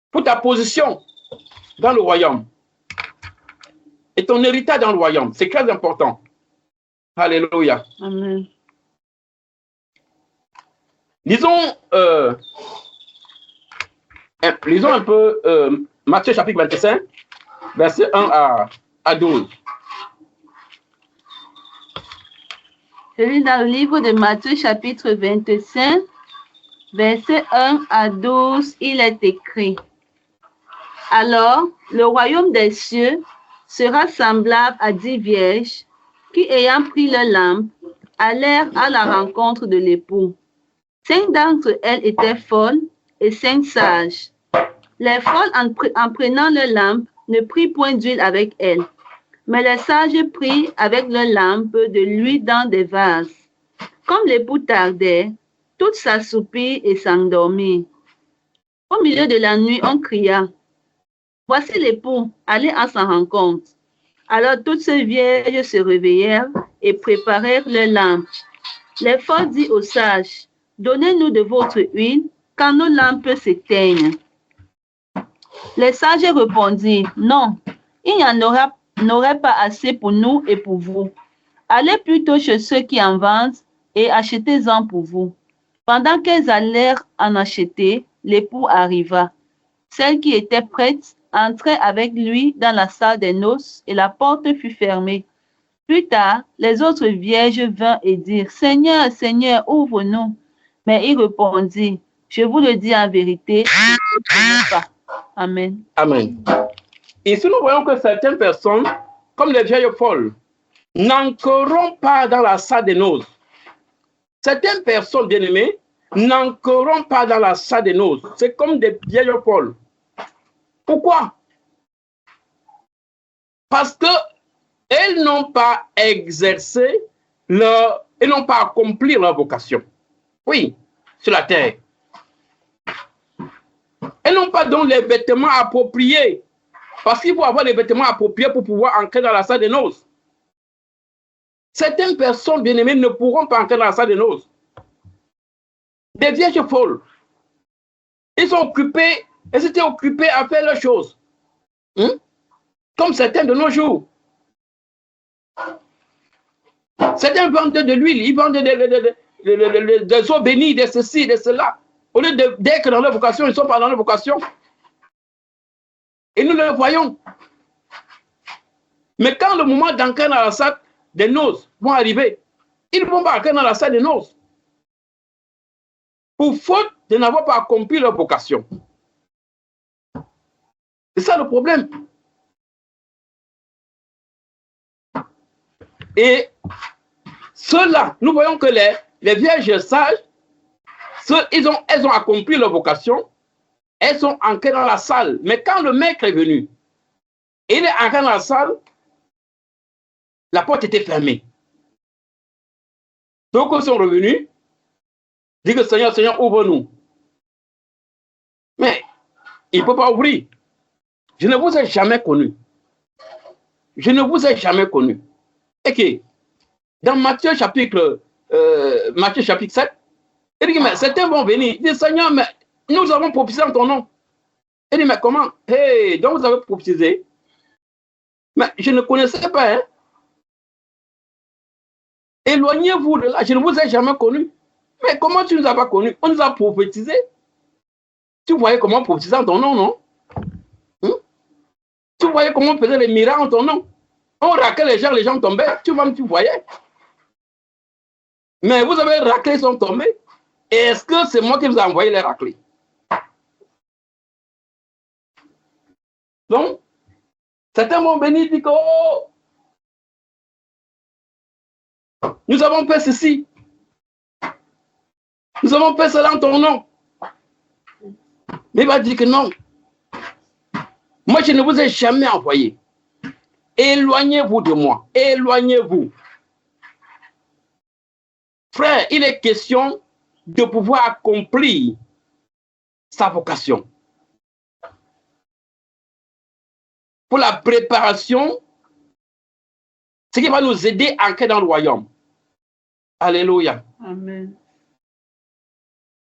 pour ta position dans le royaume. Et ton héritage dans le royaume, c'est très important. Alléluia. Amen. Lisons un peu Matthieu chapitre 25, verset 1 à 12. Je lis dans le livre de Matthieu chapitre 25, verset 1 à 12, il est écrit: Alors, le royaume des cieux sera semblable à 10 vierges qui, ayant pris leur lampe, allèrent à la rencontre de l'époux. 5 d'entre elles étaient folles et 5 sages. Les folles, en prenant leur lampe, ne prirent point d'huile avec elles, mais les sages prirent avec leur lampe de l'huile dans des vases. Comme l'époux tardait, toutes s'assoupirent et s'endormirent. Au milieu de la nuit, on cria: Voici l'époux, allez à sa rencontre. Alors toutes ces vierges se réveillèrent et préparèrent leurs lampes. Les folles dirent aux sages: Donnez-nous de votre huile, car nos lampes s'éteignent. Les sages répondirent: Non, il n'y en aurait pas assez pour nous et pour vous. Allez plutôt chez ceux qui en vendent et achetez-en pour vous. Pendant qu'elles allèrent en acheter, l'époux arriva. Celle qui était prête entrait avec lui dans la salle des noces et la porte fut fermée. Plus tard, les autres vierges vinrent et dirent: Seigneur, Seigneur, ouvre-nous. Mais il répondit: Je vous le dis en vérité, je ne vous connais pas. Amen. Amen. Ici, nous voyons que certaines personnes, comme les vieilles folles, n'entreront pas dans la salle des noces. Certaines personnes, bien-aimées, n'entreront pas dans la salle des noces. C'est comme des vieilles folles. Pourquoi? Parce qu'elles n'ont pas exercé elles n'ont pas accompli leur vocation. Oui, sur la terre. Elles n'ont pas donc les vêtements appropriés Parce qu'il faut avoir les vêtements appropriés pour pouvoir entrer dans la salle des noces. Certaines personnes bien-aimées ne pourront pas entrer dans la salle des noces. Des vierges folles. Ils sont occupés, elles étaient occupées à faire leurs choses. Comme certains de nos jours. Certains vendent de l'huile, ils vendent des eaux bénies, de ceci, de cela. Au lieu d'être dans leur vocation, ils ne sont pas dans leur vocation. Et nous le voyons. Mais quand le moment d'entrer dans la salle des noces va arriver, ils ne vont pas entrer dans la salle des noces. Pour faute de n'avoir pas accompli leur vocation. C'est ça le problème. Et ceux-là, nous voyons que les vierges sages, elles ont accompli leur vocation, elles sont entrées dans la salle. Mais quand le maître est venu, il est entré dans la salle, la porte était fermée. Donc, ils sont revenus, disent que Seigneur, Seigneur, ouvre-nous. Mais il ne peut pas ouvrir. Je ne vous ai jamais connu. Je ne vous ai jamais connu. Et que dans Matthieu chapitre 7, il dit, mais certains vont venir. Il dit, Seigneur, mais nous avons prophétisé en ton nom. Il dit, mais comment? Hey, donc vous avez prophétisé. Mais je ne connaissais pas. Hein? Éloignez-vous de là. Je ne vous ai jamais connu. Mais comment tu ne nous as pas connus? On nous a prophétisé. Tu voyais comment on prophétisait en ton nom, non? Tu voyais comment on faisait les miracles en ton nom? On raquait les gens tombaient. Tu voyais. Mais vous avez raclé, ils sont tombés. Et est-ce que c'est moi qui vous ai envoyé les raclés? Donc, certains m'ont béni, dit que oh, nous avons fait ceci. Nous avons fait cela en ton nom. Mais il va dire que non. Moi, je ne vous ai jamais envoyé. Éloignez-vous de moi. Éloignez-vous. Frère, il est question de pouvoir accomplir sa vocation. Pour la préparation, ce qui va nous aider à entrer dans le royaume. Alléluia. Amen.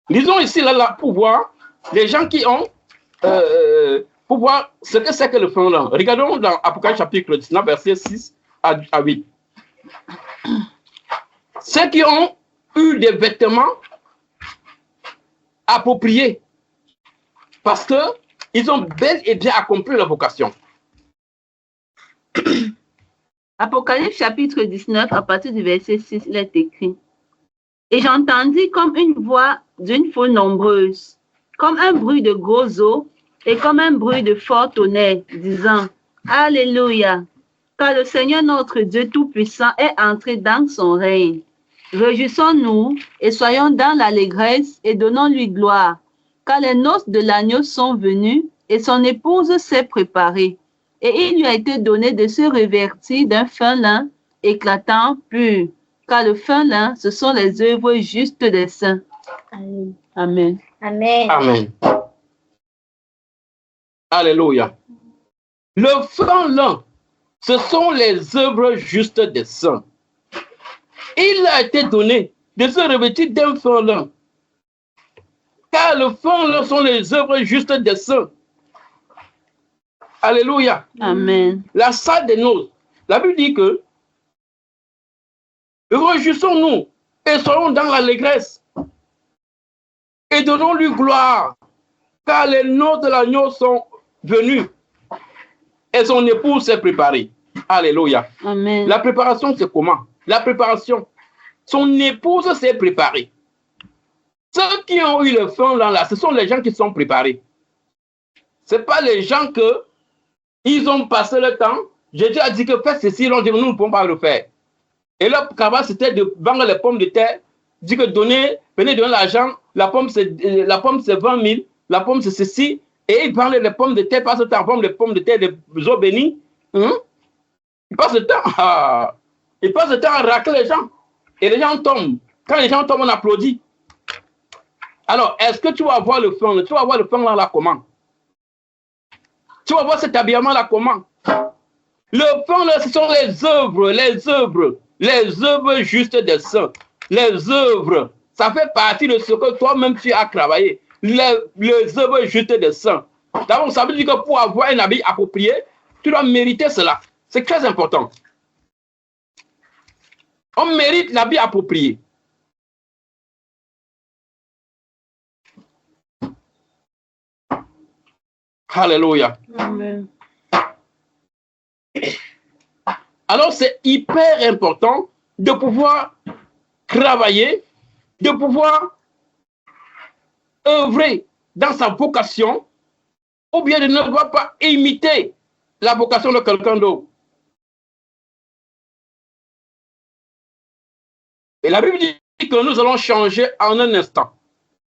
Lisons ici là, pour voir les gens qui ont pour voir ce que c'est que le fin-là. Regardons dans Apocalypse chapitre 19, versets 6 à 8. Ceux qui ont eu des vêtements appropriés parce qu'ils ont bel et bien accompli leur vocation. Apocalypse chapitre 19, à partir du verset 6, il est écrit. Et j'entendis comme une voix d'une foule nombreuse, comme un bruit de gros eaux et comme un bruit de fort tonnerre, disant, Alléluia, car le Seigneur notre Dieu Tout-Puissant est entré dans son règne. Réjouissons-nous et soyons dans l'allégresse et donnons-lui gloire, car les noces de l'agneau sont venues et son épouse s'est préparée. Et il lui a été donné de se revêtir d'un fin lin éclatant pur, car le fin lin, ce sont les œuvres justes des saints. Amen. Amen. Amen. Alléluia. Le fin lin, ce sont les œuvres justes des saints. Il a été donné de se revêtir d'un fin lin, car le fin lin sont les œuvres justes des saints. Alléluia. Amen. La salle des noces. La Bible dit que réjouissons-nous et soyons dans l'allégresse et donnons-lui gloire, car les noces de l'agneau sont venus et son épouse s'est préparée. Alléluia. Amen. La préparation, c'est comment? La préparation. Son épouse s'est préparée. Ceux qui ont eu le fin là, ce sont les gens qui sont préparés. Ce n'est pas les gens que ils ont passé le temps. Jésus a dit que faites ceci, ils ont dit nous ne pouvons pas le faire. Et leur travail, c'était de vendre les pommes de terre, dit que venez donner l'argent, la pomme c'est 20 000, la pomme c'est ceci, et ils vendent les pommes de terre, passent le temps à vendre les pommes de terre, des eaux bénies. Ils passent le temps à racler les gens. Et les gens tombent. Quand les gens tombent, on applaudit. Alors, est-ce que tu vas voir le fond? Tu vas voir le fond là comment? Tu vas voir cet habillement-là comment? Le pain, là, ce sont les œuvres justes des saints. Les œuvres, ça fait partie de ce que toi-même tu as travaillé. Les œuvres justes des saints. D'abord, ça veut dire que pour avoir un habit approprié, tu dois mériter cela. C'est très important. On mérite l'habit approprié. Alléluia. Amen. Alors, c'est hyper important de pouvoir travailler, de pouvoir œuvrer dans sa vocation, ou bien de ne pas imiter la vocation de quelqu'un d'autre. Et la Bible dit que nous allons changer en un instant.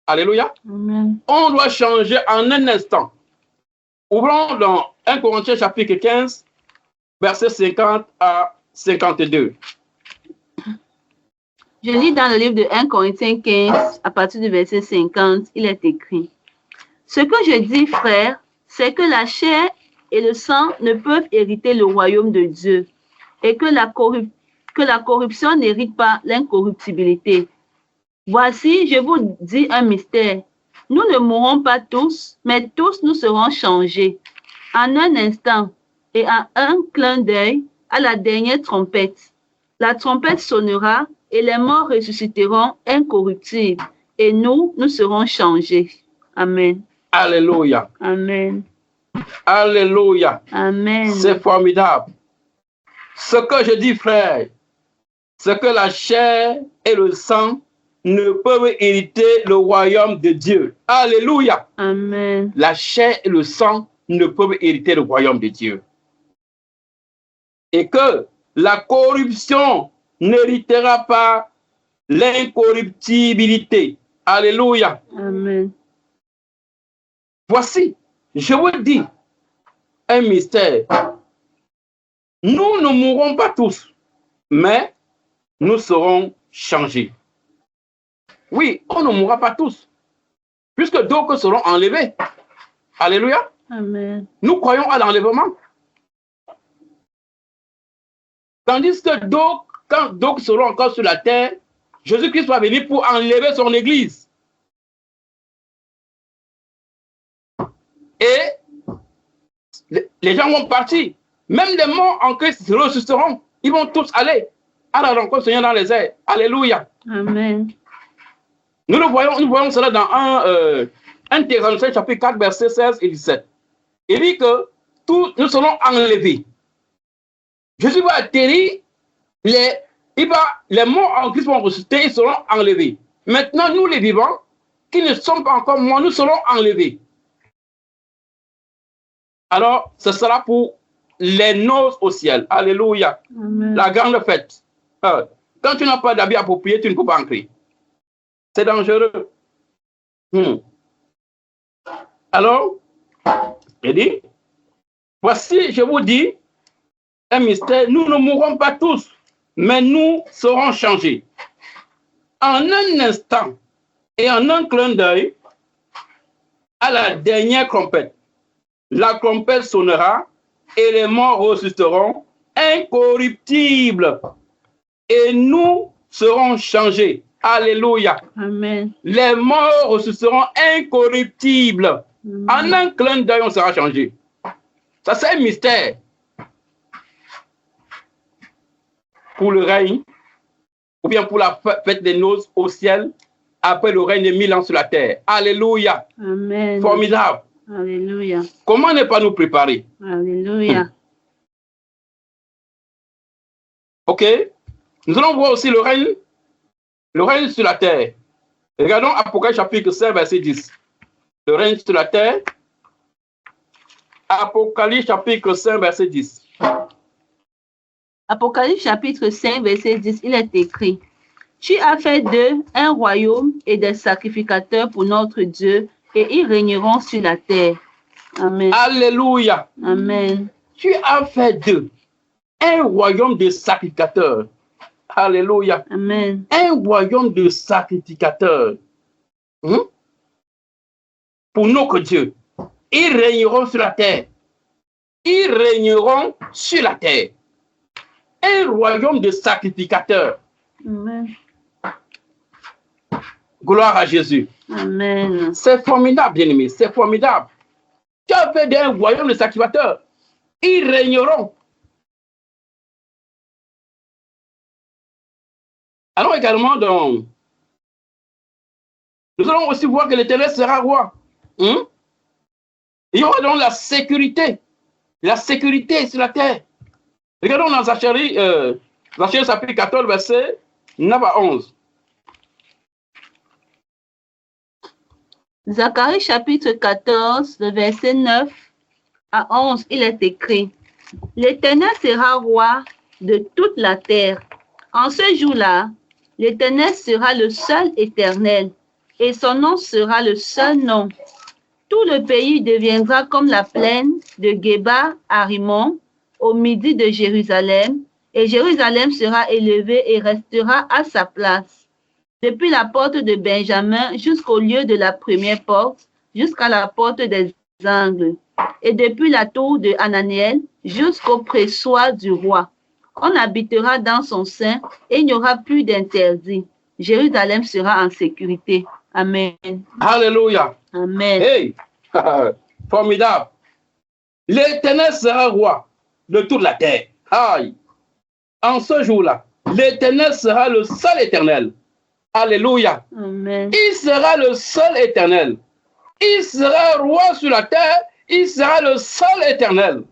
Alléluia. Amen. On doit changer en un instant. Ouvrons dans 1 Corinthiens chapitre 15, versets 50 à 52. Je lis dans le livre de 1 Corinthiens 15, à partir du verset 50, il est écrit: Ce que je dis, frère, c'est que la chair et le sang ne peuvent hériter le royaume de Dieu, et que la corruption n'hérite pas l'incorruptibilité. Voici, je vous dis un mystère. Nous ne mourrons pas tous, mais tous nous serons changés. En un instant et en un clin d'œil, à la dernière trompette. La trompette sonnera et les morts ressusciteront incorruptibles, et nous serons changés. Amen. Alléluia. Amen. Alléluia. Amen. C'est formidable. Ce que je dis, frère, c'est que la chair et le sang ne peuvent hériter le royaume de Dieu. Alléluia. Amen. La chair et le sang ne peuvent hériter le royaume de Dieu. Et que la corruption n'héritera pas l'incorruptibilité. Alléluia. Amen. Voici, je vous dis un mystère. Nous ne mourrons pas tous, mais nous serons changés. Oui, on ne mourra pas tous, puisque d'autres seront enlevés. Alléluia. Amen. Nous croyons à l'enlèvement. Tandis que quand d'autres seront encore sur la terre, Jésus-Christ va venir pour enlever son église. Et les gens vont partir. Même les morts en Christ se ressusciteront. Ils vont tous aller à la rencontre du Seigneur dans les airs. Alléluia. Amen. Nous voyons cela dans 1 Thessaloniciens chapitre 4, versets 16 et 17. Il dit que tous nous serons enlevés. Jésus va atterrir, les morts en Christ vont ressusciter, ils seront enlevés. Maintenant, nous les vivants, qui ne sommes pas encore morts, nous serons enlevés. Alors, ce sera pour les noces au ciel. Alléluia. Amen. La grande fête. Quand tu n'as pas d'habit approprié, tu ne peux pas entrer. C'est dangereux. Alors, il dit, voici, je vous dis, un mystère, nous ne mourrons pas tous, mais nous serons changés. En un instant et en un clin d'œil, à la dernière trompette, la trompette sonnera et les morts ressusciteront incorruptibles. Et nous serons changés. Alléluia. Amen. Les morts ressusciteront incorruptibles. En un clin d'œil, on sera changé. Ça, c'est un mystère. Pour le règne, ou bien pour la fête des noces au ciel, après le règne de 1000 ans sur la terre. Alléluia. Amen. Formidable. Alléluia. Comment ne pas nous préparer? Alléluia. Ok. Nous allons voir aussi le règne sur la terre. Regardons Apocalypse chapitre 5, verset 10. Le règne sur la terre. Apocalypse chapitre 5, verset 10. Apocalypse chapitre 5, verset 10, il est écrit: Tu as fait d'eux un royaume et des sacrificateurs pour notre Dieu, et ils régneront sur la terre. Amen. Alléluia. Amen. Tu as fait d'eux un royaume de sacrificateurs. Alléluia. Amen. Un royaume de sacrificateurs. Pour notre Dieu. Ils régneront sur la terre. Ils régneront sur la terre. Un royaume de sacrificateurs. Amen. Gloire à Jésus. Amen. C'est formidable, bien-aimé. C'est formidable. Tu as fait d'un royaume de sacrificateurs. Ils régneront. Alors également, nous allons aussi voir que l'Éternel sera roi. Il y aura donc la sécurité. La sécurité sur la terre. Regardons dans Zacharie, chapitre 14, verset 9 à 11. Zacharie chapitre 14, le verset 9 à 11, il est écrit: L'Éternel sera roi de toute la terre. En ce jour-là, l'Éternel sera le seul éternel, et son nom sera le seul nom. Tout le pays deviendra comme la plaine de Geba à Rimon, au midi de Jérusalem, et Jérusalem sera élevée et restera à sa place. Depuis la porte de Benjamin jusqu'au lieu de la première porte, jusqu'à la porte des angles, et depuis la tour de Hananiel jusqu'au pressoir du roi. On habitera dans son sein et il n'y aura plus d'interdit. Jérusalem sera en sécurité. Amen. Alléluia. Amen. Hey, formidable. L'Éternel sera roi de toute la terre. Aïe. En ce jour-là, l'Éternel sera le seul éternel. Alléluia. Amen. Il sera le seul éternel. Il sera roi sur la terre. Il sera le seul éternel.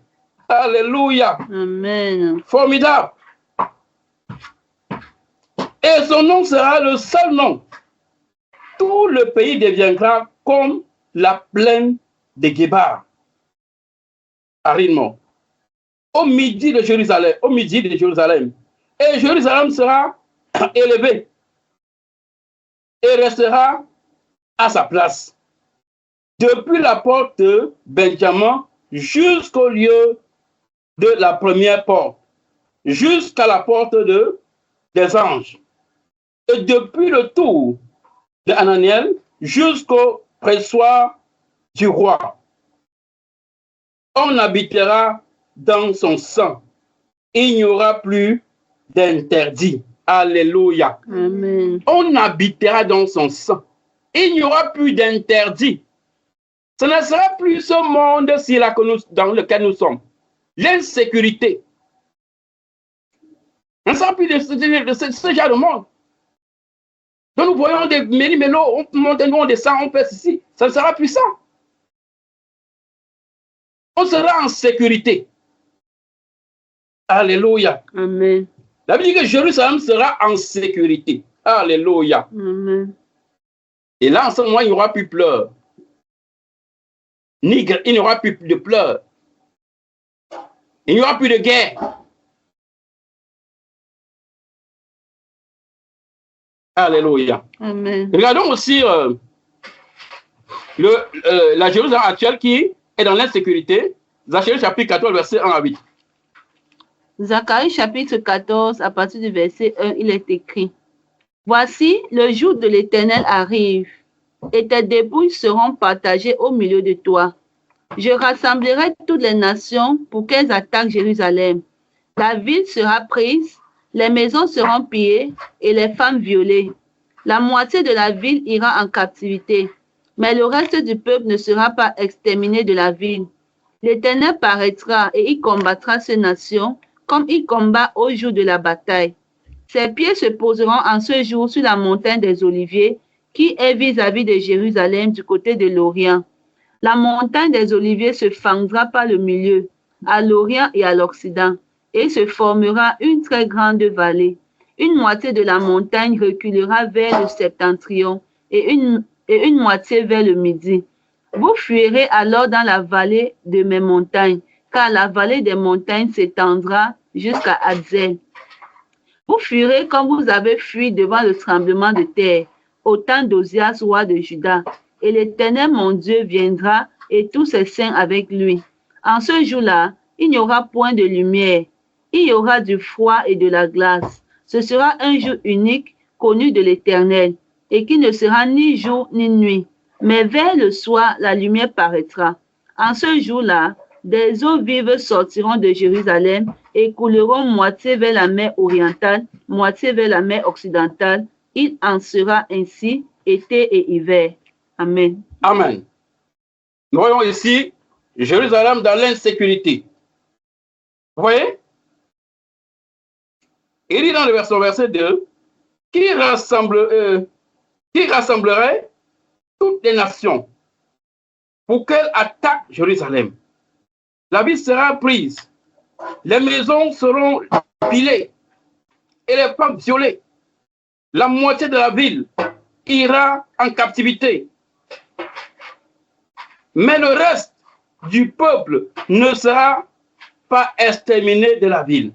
Alléluia. Amen. Formidable. Et son nom sera le seul nom. Tout le pays deviendra comme la plaine de Geba, à Rimon, au midi de Jérusalem, Et Jérusalem sera élevé et restera à sa place. Depuis la porte de Benjamin jusqu'au lieu de la première porte, jusqu'à la porte des anges. Et depuis le tour de Hananiel jusqu'au pressoir du roi. On habitera dans son sang. Il n'y aura plus d'interdit. Alléluia. Amen. On habitera dans son sang. Il n'y aura plus d'interdit. Ce ne sera plus ce monde-ci là dans lequel nous sommes. L'insécurité. On ne sera plus de ce genre de monde. Donc nous voyons des méli-mélos, on monte, on descend, on fait ceci. Ça ne sera plus ça. On sera en sécurité. Alléluia. Amen. La Bible dit que Jérusalem sera en sécurité. Alléluia. Amen. Et là, en ce moment, il n'y aura plus pleurs. Il n'y aura plus de pleurs. Il n'y aura plus de guerre. Alléluia. Amen. Regardons aussi la Jérusalem actuelle qui est dans l'insécurité. Zacharie chapitre 14, verset 1 à 8. Zacharie chapitre 14, à partir du verset 1, il est écrit: Voici, le jour de l'Éternel arrive, et tes dépouilles seront partagées au milieu de toi. Je rassemblerai toutes les nations pour qu'elles attaquent Jérusalem. La ville sera prise, les maisons seront pillées et les femmes violées. La moitié de la ville ira en captivité, mais le reste du peuple ne sera pas exterminé de la ville. L'Éternel paraîtra et il combattra ces nations comme il combat au jour de la bataille. Ses pieds se poseront en ce jour sur la montagne des Oliviers, qui est vis-à-vis de Jérusalem du côté de l'Orient. La montagne des Oliviers se fendra par le milieu, à l'Orient et à l'Occident, et se formera une très grande vallée. Une moitié de la montagne reculera vers le septentrion et une moitié vers le midi. Vous fuirez alors dans la vallée de mes montagnes, car la vallée des montagnes s'étendra jusqu'à Adzel. Vous fuirez comme vous avez fui devant le tremblement de terre, au temps d'Osias, roi de Juda. Et l'Éternel, mon Dieu, viendra et tous ses saints avec lui. En ce jour-là, il n'y aura point de lumière. Il y aura du froid et de la glace. Ce sera un jour unique, connu de l'Éternel, et qui ne sera ni jour ni nuit. Mais vers le soir, la lumière paraîtra. En ce jour-là, Des eaux vives sortiront de Jérusalem et couleront moitié vers la mer orientale, moitié vers la mer occidentale. Il en sera ainsi été et hiver. Amen. Amen. Nous voyons ici Jérusalem dans l'insécurité. Vous voyez? Il dit dans le verset 2, qui rassemblerait toutes les nations pour qu'elles attaquent Jérusalem. La ville sera prise, les maisons seront pilées et les femmes violées. La moitié de la ville ira en captivité. Mais le reste du peuple ne sera pas exterminé de la ville.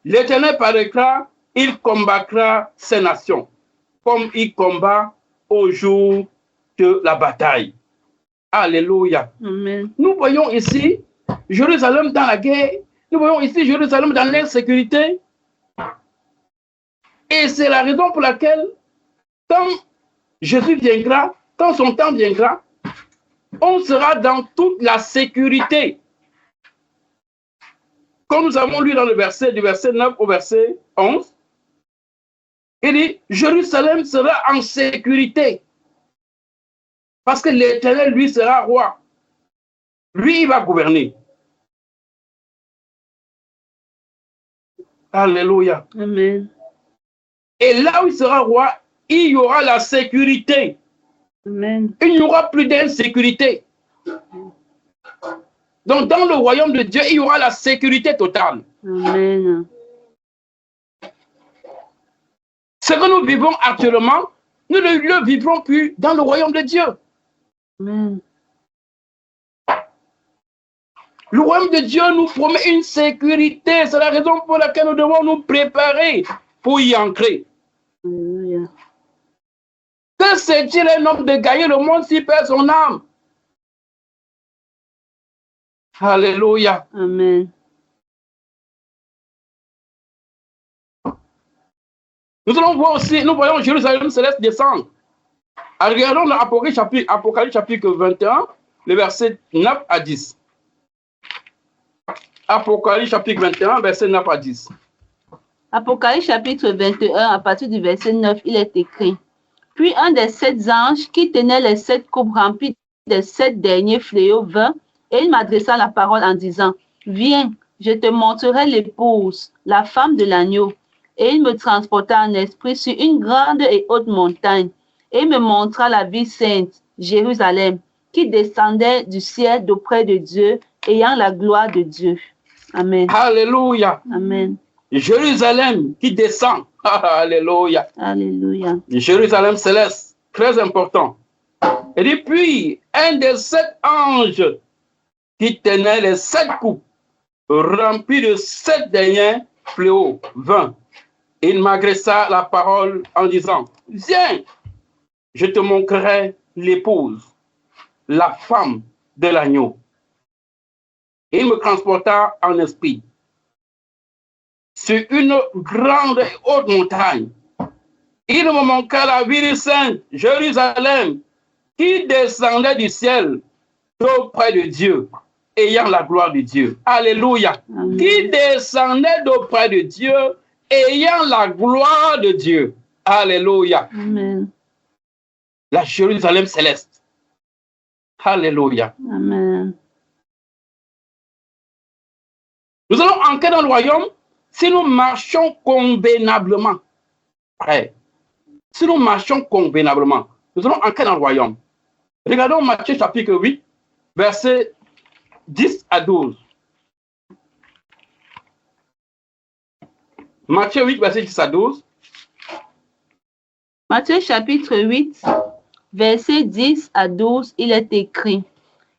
L'Éternel paraîtra, il combattra ces nations, comme il combat au jour de la bataille. Alléluia. Amen. Nous voyons ici Jérusalem dans la guerre, nous voyons ici Jérusalem dans l'insécurité. Et c'est la raison pour laquelle, quand Jésus viendra, quand son temps viendra, on sera dans toute la sécurité. Comme nous avons lu dans le verset, du verset 9 au verset 11, il dit, Jérusalem sera en sécurité. Parce que l'Éternel, lui, sera roi. Lui, il va gouverner. Alléluia. Amen. Et là où il sera roi, il y aura la sécurité. Amen. Il n'y aura plus d'insécurité. Donc, dans le royaume de Dieu, il y aura la sécurité totale. Amen. Ce que nous vivons actuellement, nous ne le vivrons plus dans le royaume de Dieu. Amen. Le royaume de Dieu nous promet une sécurité. C'est la raison pour laquelle nous devons nous préparer pour y entrer. Alléluia. Que c'est-il un homme de gagner le monde s'il perd son âme? Alléluia. Amen. Nous allons voir aussi, nous voyons Jérusalem céleste descendre. Alors, regardons l'Apocalypse chapitre 21, le verset 9 à 10. Apocalypse chapitre 21, verset 9 à 10. Apocalypse chapitre 21, à partir du verset 9, il est écrit. Puis un des 7 anges qui tenait les 7 coupes remplies des 7 derniers fléaux vint, et il m'adressa la parole en disant, viens, je te montrerai l'épouse, la femme de l'agneau. Et il me transporta en esprit sur une grande et haute montagne, et me montra la ville sainte, Jérusalem, qui descendait du ciel d'auprès de Dieu, ayant la gloire de Dieu. Amen. Alléluia. Amen. Jérusalem qui descend. Alléluia. Alléluia. Jérusalem céleste, très important. Et dit, puis, un des 7 anges qui tenait les 7 coupes, remplis de 7 derniers fléaux, vint. Il m'adressa la parole en disant, viens, je te montrerai l'épouse, la femme de l'agneau. Il me transporta en esprit sur une grande et haute montagne. Il me montra la ville sainte, Jérusalem, qui descendait du ciel d'auprès de Dieu, ayant la gloire de Dieu. Alléluia. Amen. Qui descendait d'auprès de Dieu, ayant la gloire de Dieu. Alléluia. Amen. La Jérusalem céleste. Alléluia. Amen. Nous allons entrer dans le royaume si nous marchons convenablement. Ouais. Si nous marchons convenablement, nous allons entrer dans le royaume. Regardons Matthieu chapitre 8, versets 10 à 12. Matthieu 8, verset 10 à 12. Matthieu chapitre 8, verset 10 à 12, il est écrit.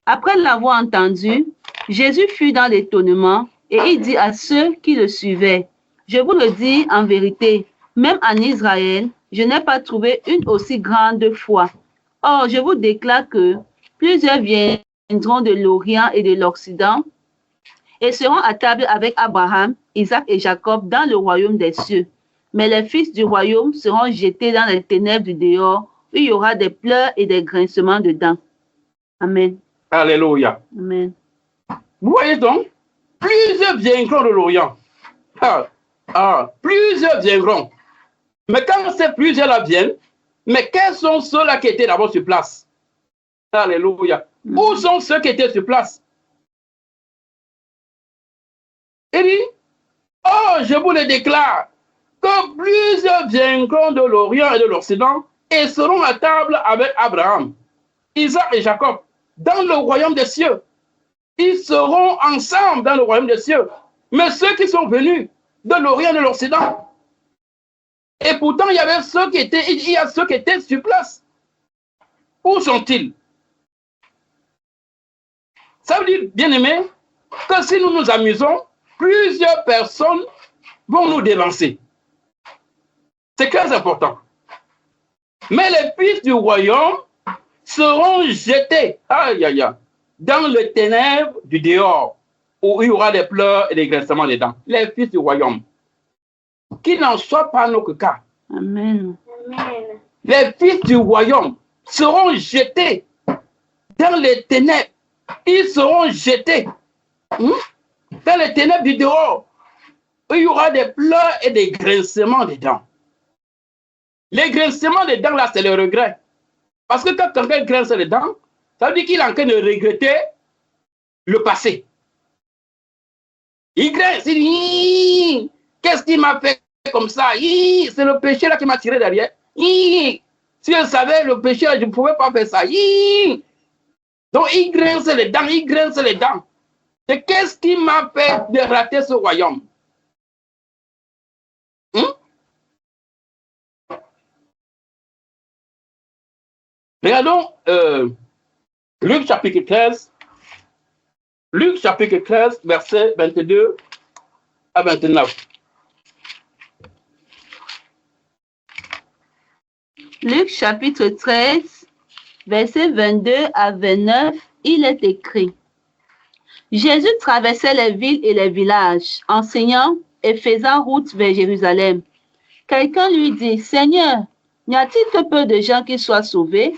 Après l'avoir entendu, Jésus fut dans l'étonnement et il dit à ceux qui le suivaient, je vous le dis en vérité, même en Israël, je n'ai pas trouvé une aussi grande foi. Or, je vous déclare que plusieurs viendront de l'Orient et de l'Occident et seront à table avec Abraham, Isaac et Jacob dans le royaume des cieux. Mais les fils du royaume seront jetés dans les ténèbres du dehors, où il y aura des pleurs et des grincements de dents. Amen. Alléluia. Amen. Vous voyez donc, plusieurs viendront de l'Orient. Plusieurs viendront. Mais quand ces plusieurs-là viennent, mais quels sont ceux-là qui étaient d'abord sur place? Alléluia. Où sont ceux qui étaient sur place? Il dit, oh, je vous le déclare, que plusieurs viendront de l'Orient et de l'Occident et seront à table avec Abraham, Isaac et Jacob dans le royaume des cieux. Ils seront ensemble dans le royaume des cieux. Mais ceux qui sont venus de l'Orient et de l'Occident, et pourtant il y avait ceux qui étaient, il y a ceux qui étaient sur place. Où sont-ils? Ça veut dire, bien aimé, que si nous nous amusons, plusieurs personnes vont nous dévancer. C'est très important. Mais les fils du royaume seront jetés, dans les ténèbres du dehors, où il y aura des pleurs et des grincements des dents. Les fils du royaume. Qu'il n'en soit pas notre cas. Amen. Les fils du royaume seront jetés dans les ténèbres. Ils seront jetés dans les ténèbres du dehors, où il y aura des pleurs et des grincements des dents. Les grincements des dents, là, c'est le regret. Parce que quand quelqu'un grince les dents, ça veut dire qu'il est en train de regretter le passé. Il grince, il dit, qu'est-ce qu'il m'a fait comme ça? C'est le péché là qui m'a tiré derrière. Si je savais le péché, je ne pouvais pas faire ça. Donc il grince les dents, il grince les dents. Et qu'est-ce qui m'a fait de rater ce royaume? Regardons Luc chapitre 13. Luc chapitre 13, versets 22 à 29. Luc chapitre 13, versets 22 à 29, il est écrit: Jésus traversait les villes et les villages, enseignant et faisant route vers Jérusalem. Quelqu'un lui dit: Seigneur, n'y a-t-il que peu de gens qui soient sauvés?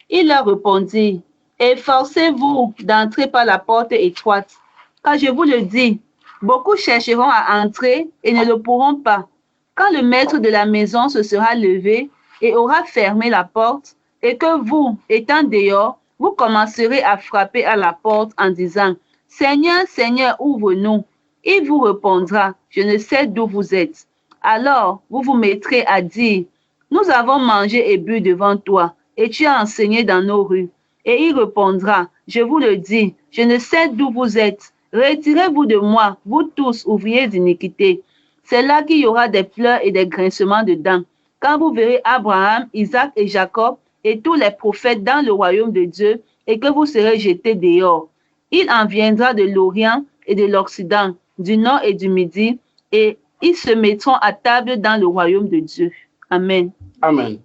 Il leur répondit: Efforcez-vous d'entrer par la porte étroite, car je vous le dis, beaucoup chercheront à entrer et ne le pourront pas. Quand le maître de la maison se sera levé et aura fermé la porte, et que vous, étant dehors, vous commencerez à frapper à la porte en disant: Seigneur, Seigneur, ouvre-nous. Il vous répondra: Je ne sais d'où vous êtes. Alors vous vous mettrez à dire: Nous avons mangé et bu devant toi, et tu as enseigné dans nos rues. Et il répondra: Je vous le dis, je ne sais d'où vous êtes. Retirez-vous de moi, vous tous ouvriers d'iniquité. C'est là qu'il y aura des pleurs et des grincements de dents, quand vous verrez Abraham, Isaac et Jacob et tous les prophètes dans le royaume de Dieu, et que vous serez jetés dehors. Il en viendra de l'Orient et de l'Occident, du Nord et du Midi, et ils se mettront à table dans le royaume de Dieu. Amen. Amen.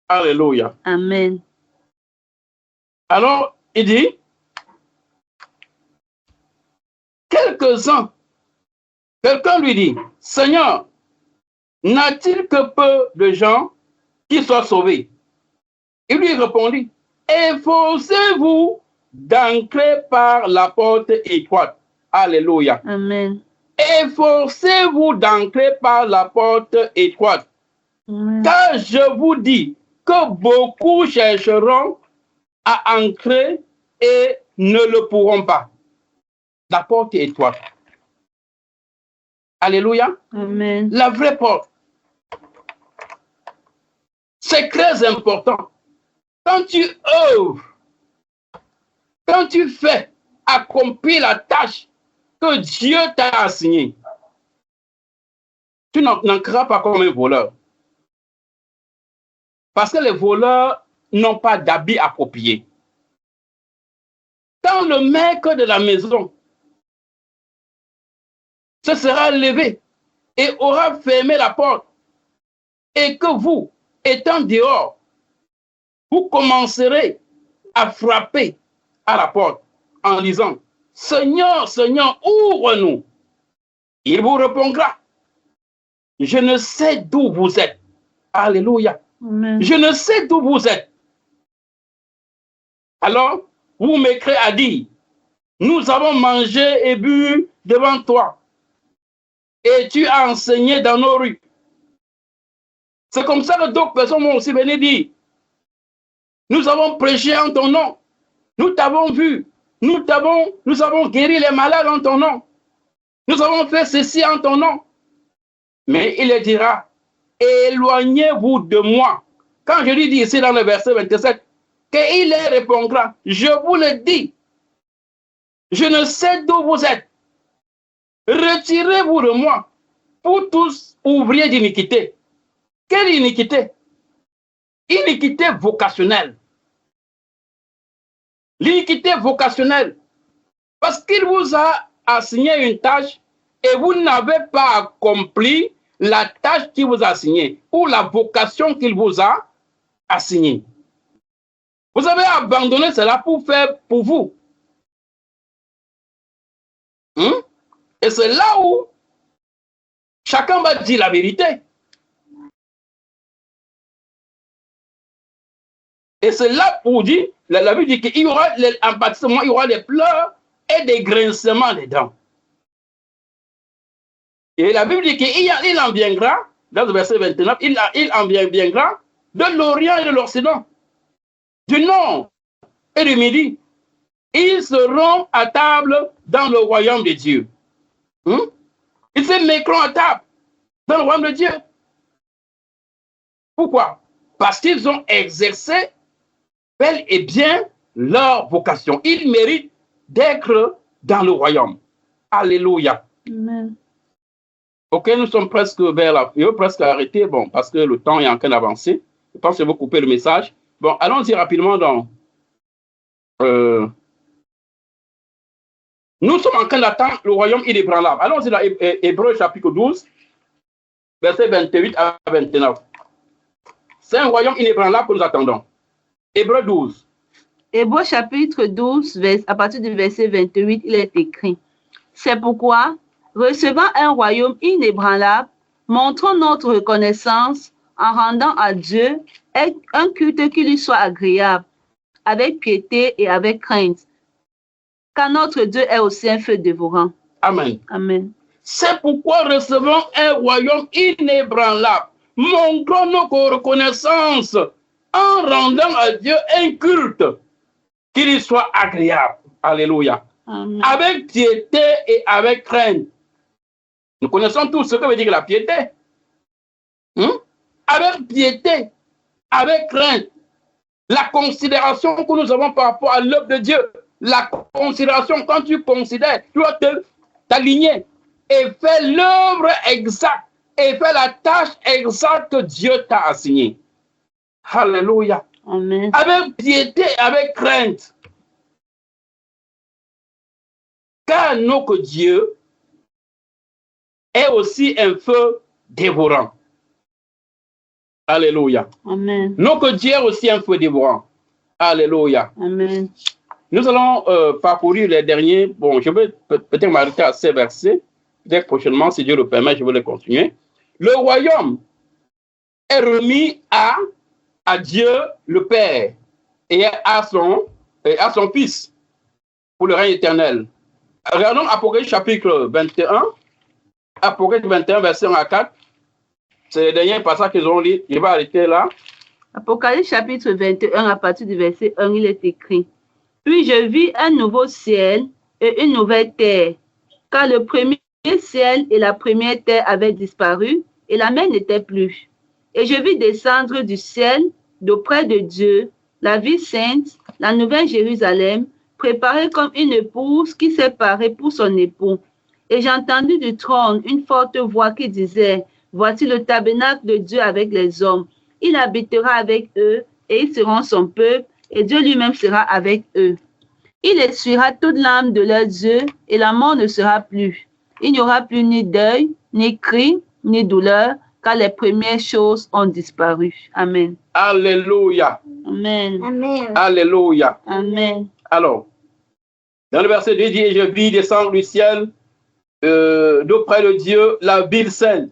Alléluia. Amen. Alors, il dit, quelqu'un lui dit, Seigneur, n'a-t-il que peu de gens qui soient sauvés? Il lui répondit, efforcez-vous d'entrer par la porte étroite. Alléluia. Amen. Efforcez-vous d'entrer par la porte étroite. Amen. Car je vous dis que beaucoup chercheront à entrer et ne le pourront pas. La porte est étroite. Alléluia. Amen. La vraie porte. C'est très important. Quand tu œuvres, quand tu fais accomplir la tâche que Dieu t'a assignée, tu n'entreras pas comme un voleur. Parce que les voleurs n'ont pas d'habits appropriés. Quand le maître de la maison se sera levé et aura fermé la porte, et que vous, étant dehors, vous commencerez à frapper à la porte en disant, Seigneur, Seigneur, ouvre-nous. Il vous répondra, je ne sais d'où vous êtes. Alléluia. Amen. Je ne sais d'où vous êtes. Alors, où Mécré a dit, nous avons mangé et bu devant toi, et tu as enseigné dans nos rues. C'est comme ça que d'autres personnes vont aussi venir dire, nous avons prêché en ton nom, nous t'avons vu, nous avons guéri les malades en ton nom, nous avons fait ceci en ton nom. Mais il leur dira, éloignez-vous de moi. Quand je lui dis ici dans le verset 27, qu'il leur répondra, je vous le dis, je ne sais d'où vous êtes. Retirez-vous de moi, pour tous ouvriers d'iniquité. Quelle iniquité? Iniquité vocationnelle. L'iniquité vocationnelle. Parce qu'il vous a assigné une tâche et vous n'avez pas accompli la tâche qu'il vous a assignée ou la vocation qu'il vous a assignée. Vous avez abandonné cela pour faire pour vous. Et c'est là où chacun va dire la vérité. Et c'est là pour dire, la Bible dit qu'il y aura un bâtiment, il y aura des pleurs et des grincements des dents. Et la Bible dit qu'il en viendra, dans le verset 29, il en viendra de l'Orient et de l'Occident, du Nord et du Midi. Ils seront à table dans le royaume de Dieu. Ils se mettront à table dans le royaume de Dieu. Pourquoi? Parce qu'ils ont exercé bel et bien leur vocation. Ils méritent d'être dans le royaume. Alléluia. Amen. Ok, nous sommes presque vers la fin, presque arrêté, bon, parce que le temps est en train d'avancer. Je pense que je vais couper le message. Bon, allons-y rapidement dans... nous sommes en train d'attendre le royaume inébranlable. Allons-y dans Hébreux chapitre 12, versets 28 à 29. C'est un royaume inébranlable que nous attendons. Hébreux 12. Hébreux chapitre 12, à partir du verset 28, il est écrit. C'est pourquoi, recevant un royaume inébranlable, montrons notre reconnaissance en rendant à Dieu un culte qui lui soit agréable, avec piété et avec crainte, car notre Dieu est aussi un feu dévorant. Amen. Amen. C'est pourquoi recevons un royaume inébranlable. Montrons notre reconnaissance en rendant à Dieu un culte qui lui soit agréable. Alléluia. Amen. Avec piété et avec crainte. Nous connaissons tous ce que veut dire la piété. Avec piété, avec crainte. La considération que nous avons par rapport à l'œuvre de Dieu. La considération, quand tu considères, tu dois t'aligner et faire l'œuvre exacte et faire la tâche exacte que Dieu t'a assignée. Alléluia. Amen. Avec piété, avec crainte. Car notre Dieu est aussi un feu dévorant. Alléluia. Amen. Notre Dieu est aussi un feu dévorant. Alléluia. Amen. Nous allons parcourir les derniers. Bon, je vais peut-être m'arrêter à ces versets. Peut-être prochainement, si Dieu le permet, je vais les continuer. Le royaume est remis à Dieu le Père et à son Fils pour le règne éternel. Regardons Apocalypse chapitre 21. Apocalypse 21, verset 1 à 4. C'est le dernier passage qu'ils ont lu. Je vais arrêter là. Apocalypse chapitre 21, à partir du verset 1, il est écrit. Puis je vis un nouveau ciel et une nouvelle terre, car le premier ciel et la première terre avaient disparu, et la mer n'était plus. Et je vis descendre du ciel, d'auprès de Dieu, la ville sainte, la nouvelle Jérusalem, préparée comme une épouse qui s'est parée pour son époux. Et j'ai entendu du trône une forte voix qui disait, voici le tabernacle de Dieu avec les hommes. Il habitera avec eux, et ils seront son peuple, et Dieu lui-même sera avec eux. Il essuiera toute l'âme de leurs yeux, et la mort ne sera plus. Il n'y aura plus ni deuil, ni cri, ni douleur, car les premières choses ont disparu. Amen. Alléluia. Amen. Amen. Alléluia. Amen. Alors, dans le verset 2, il dit, je vis descendre du ciel d'auprès de Dieu la ville sainte.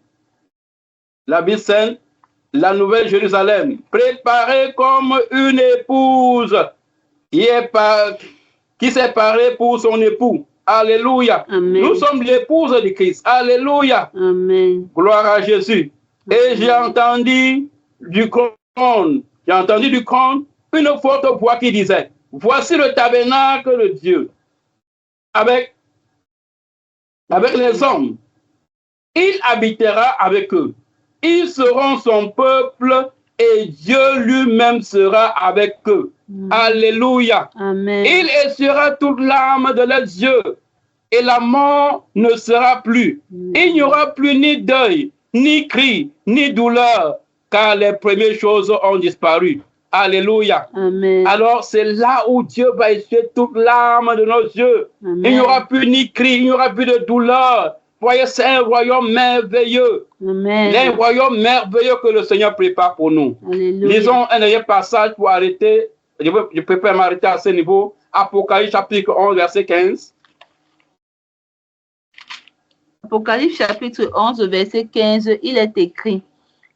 La ville sainte, la nouvelle Jérusalem, préparée comme une épouse qui s'est paré pour son époux. Alléluia. Amen. Nous sommes l'épouse de Christ. Alléluia. Amen. Gloire à Jésus. Et j'ai entendu du trône une forte voix qui disait, voici le tabernacle de Dieu avec les hommes. Il habitera avec eux. Ils seront son peuple et Dieu lui-même sera avec eux. Alléluia. Amen. Il essuiera toute l'âme de leurs yeux et la mort ne sera plus. Il n'y aura plus ni deuil, ni cri, ni douleur, car les premières choses ont disparu. Alléluia. Amen. Alors c'est là où Dieu va essuyer toute l'âme de nos yeux. Amen. Il n'y aura plus ni cri, il n'y aura plus de douleur. Voyez, c'est un royaume merveilleux. Amen. Un royaume merveilleux que le Seigneur prépare pour nous. Alléluia. Lisons un dernier passage pour arrêter. Je préfère m'arrêter à ce niveau. Apocalypse chapitre 11, verset 15. Apocalypse chapitre 11, verset 15, il est écrit,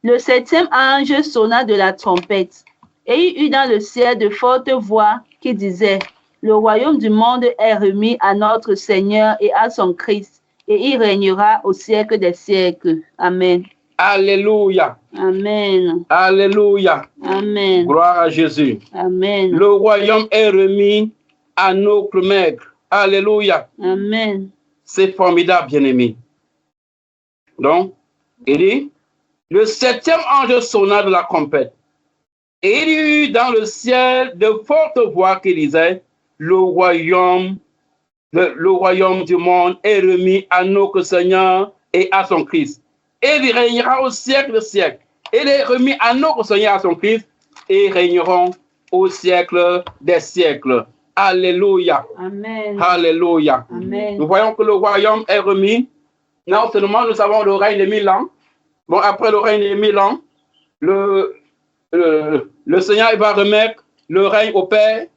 le 7e ange sonna de la trompette, et il eut dans le ciel de fortes voix qui disaient, le royaume du monde est remis à notre Seigneur et à son Christ, et il régnera au siècle des siècles. Amen. Alléluia. Amen. Alléluia. Amen. Gloire à Jésus. Amen. Le royaume est remis à notre Maître. Alléluia. Amen. C'est formidable, bien-aimé. Donc, il dit, le 7e ange sonna de la trompette. Et il y eut dans le ciel de fortes voix qui disaient, le royaume du monde est remis à notre Seigneur et à son Christ. Et il régnera au siècle des siècles. Il est remis à notre Seigneur et à son Christ et ils régneront au siècle des siècles. Alléluia. Amen. Alléluia. Amen. Nous voyons que le royaume est remis. Non seulement nous avons le règne des 1000 ans. Bon, après le règne des 1000 ans, le Seigneur il va remettre le règne au Père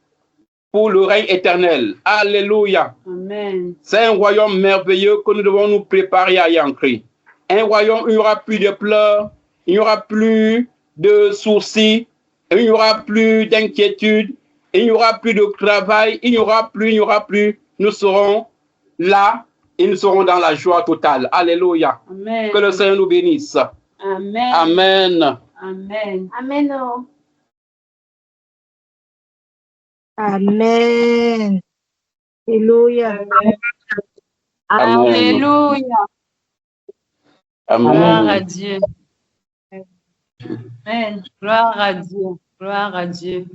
pour le règne éternel. Alléluia. Amen. C'est un royaume merveilleux que nous devons nous préparer à y entrer. Un royaume où il n'y aura plus de pleurs, il n'y aura plus de soucis, il n'y aura plus d'inquiétude, il n'y aura plus de travail, il n'y aura plus. Nous serons là et nous serons dans la joie totale. Alléluia. Amen. Que le Seigneur nous bénisse. Amen. Amen. Amen. Amen. Amen. Alléluia. Alléluia. Amen. Gloire à Dieu. Amen. Gloire à Dieu. Gloire à Dieu.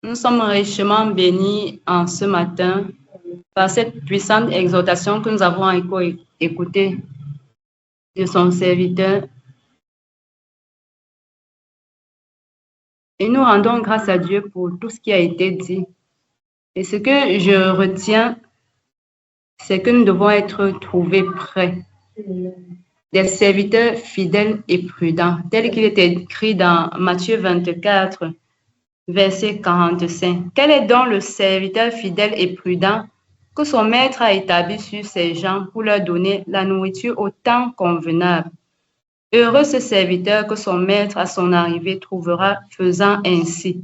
Nous sommes richement bénis en ce matin par cette puissante exhortation que nous avons écoutée de son serviteur. Et nous rendons grâce à Dieu pour tout ce qui a été dit. Et ce que je retiens, c'est que nous devons être trouvés prêts, des serviteurs fidèles et prudents, tel qu'il est écrit dans Matthieu 24, verset 45. Quel est donc le serviteur fidèle et prudent que son maître a établi sur ses gens pour leur donner la nourriture au temps convenable? Heureux ce serviteur que son maître à son arrivée trouvera faisant ainsi.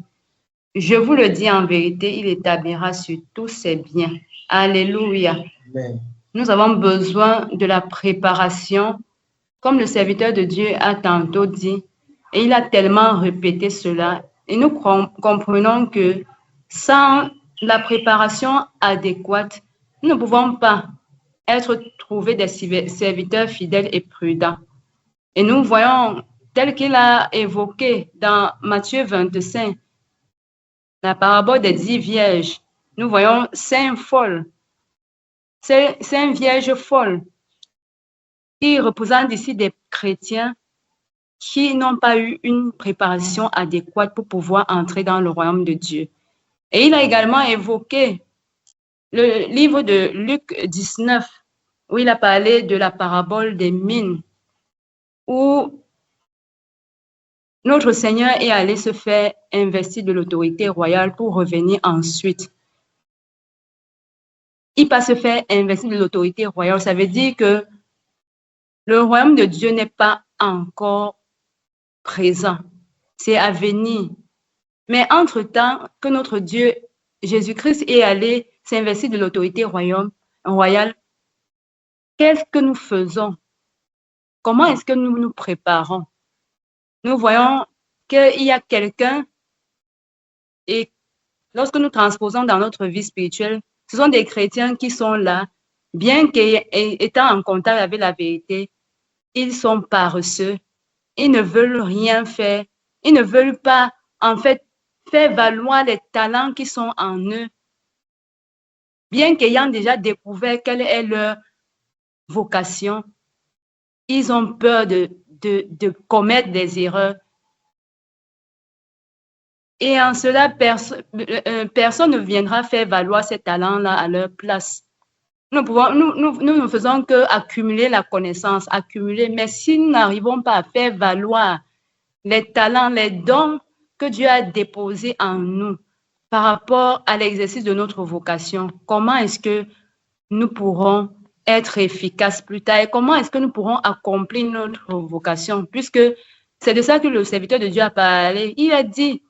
Je vous le dis en vérité, il établira sur tous ses biens. Alléluia. Amen. Nous avons besoin de la préparation, comme le serviteur de Dieu a tantôt dit, et il a tellement répété cela. Et nous comprenons que sans la préparation adéquate, nous ne pouvons pas être trouvés des serviteurs fidèles et prudents. Et nous voyons, tel qu'il a évoqué dans Matthieu 25, la parabole des 10 vierges, nous voyons 5 folles, 5 vierges folles, qui représentent ici des chrétiens qui n'ont pas eu une préparation adéquate pour pouvoir entrer dans le royaume de Dieu. Et il a également évoqué le livre de Luc 19, où il a parlé de la parabole des mines, où notre Seigneur est allé se faire investir de l'autorité royale pour revenir ensuite. Il va se faire investir de l'autorité royale. Ça veut dire que le royaume de Dieu n'est pas encore présent. C'est à venir. Mais entre-temps, que notre Dieu Jésus-Christ est allé s'investir de l'autorité royale, qu'est-ce que nous faisons? Comment est-ce que nous nous préparons? Nous voyons qu'il y a quelqu'un et lorsque nous transposons dans notre vie spirituelle, ce sont des chrétiens qui sont là, bien qu'étant en contact avec la vérité, ils sont paresseux, ils ne veulent rien faire, ils ne veulent pas, en fait, faire valoir les talents qui sont en eux, bien qu'ayant déjà découvert quelle est leur vocation, ils ont peur de commettre des erreurs. Et en cela, personne ne viendra faire valoir ces talents-là à leur place. Nous ne faisons qu'accumuler la connaissance, accumuler. Mais si nous n'arrivons pas à faire valoir les talents, les dons que Dieu a déposés en nous par rapport à l'exercice de notre vocation, comment est-ce que nous pourrons être efficaces plus tard et comment est-ce que nous pourrons accomplir notre vocation? Puisque c'est de ça que le serviteur de Dieu a parlé. Il a dit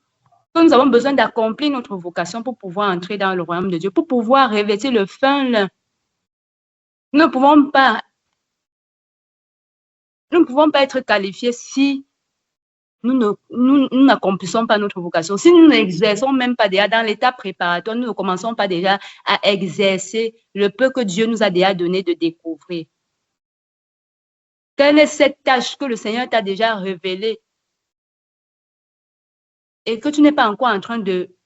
que nous avons besoin d'accomplir notre vocation pour pouvoir entrer dans le royaume de Dieu, pour pouvoir revêtir le fin lin. Nous ne pouvons pas être qualifiés si nous n'accomplissons pas notre vocation. Si nous n'exerçons même pas déjà dans l'état préparatoire, nous ne commençons pas déjà à exercer le peu que Dieu nous a déjà donné de découvrir. Quelle est cette tâche que le Seigneur t'a déjà révélée et que tu n'es pas encore en train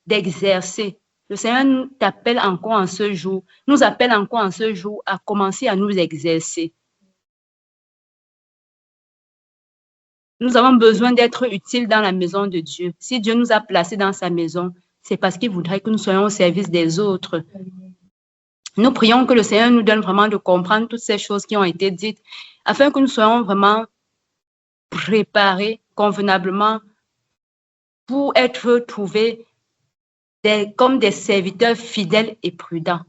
d'exercer? Le Seigneur t'appelle encore en ce jour, nous appelle encore en ce jour à commencer à nous exercer. Nous avons besoin d'être utiles dans la maison de Dieu. Si Dieu nous a placés dans sa maison, c'est parce qu'il voudrait que nous soyons au service des autres. Nous prions que le Seigneur nous donne vraiment de comprendre toutes ces choses qui ont été dites, afin que nous soyons vraiment préparés convenablement pour être trouvés comme des serviteurs fidèles et prudents.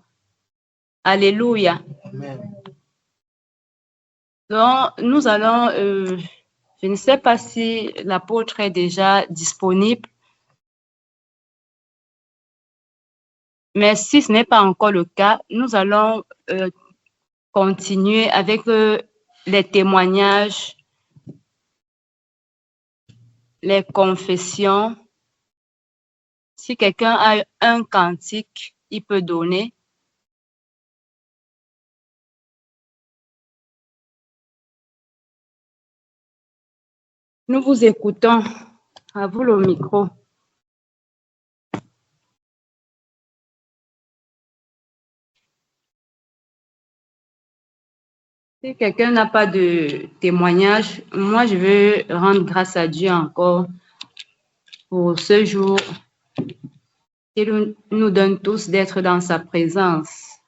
Alléluia. Amen. Donc, nous allons, je ne sais pas si l'apôtre est déjà disponible, mais si ce n'est pas encore le cas, nous allons continuer avec les témoignages, les confessions. Si quelqu'un a un cantique, il peut donner. Nous vous écoutons. À vous le micro. Si quelqu'un n'a pas de témoignage, moi je veux rendre grâce à Dieu encore pour ce jour. Il nous donne tous d'être dans sa présence.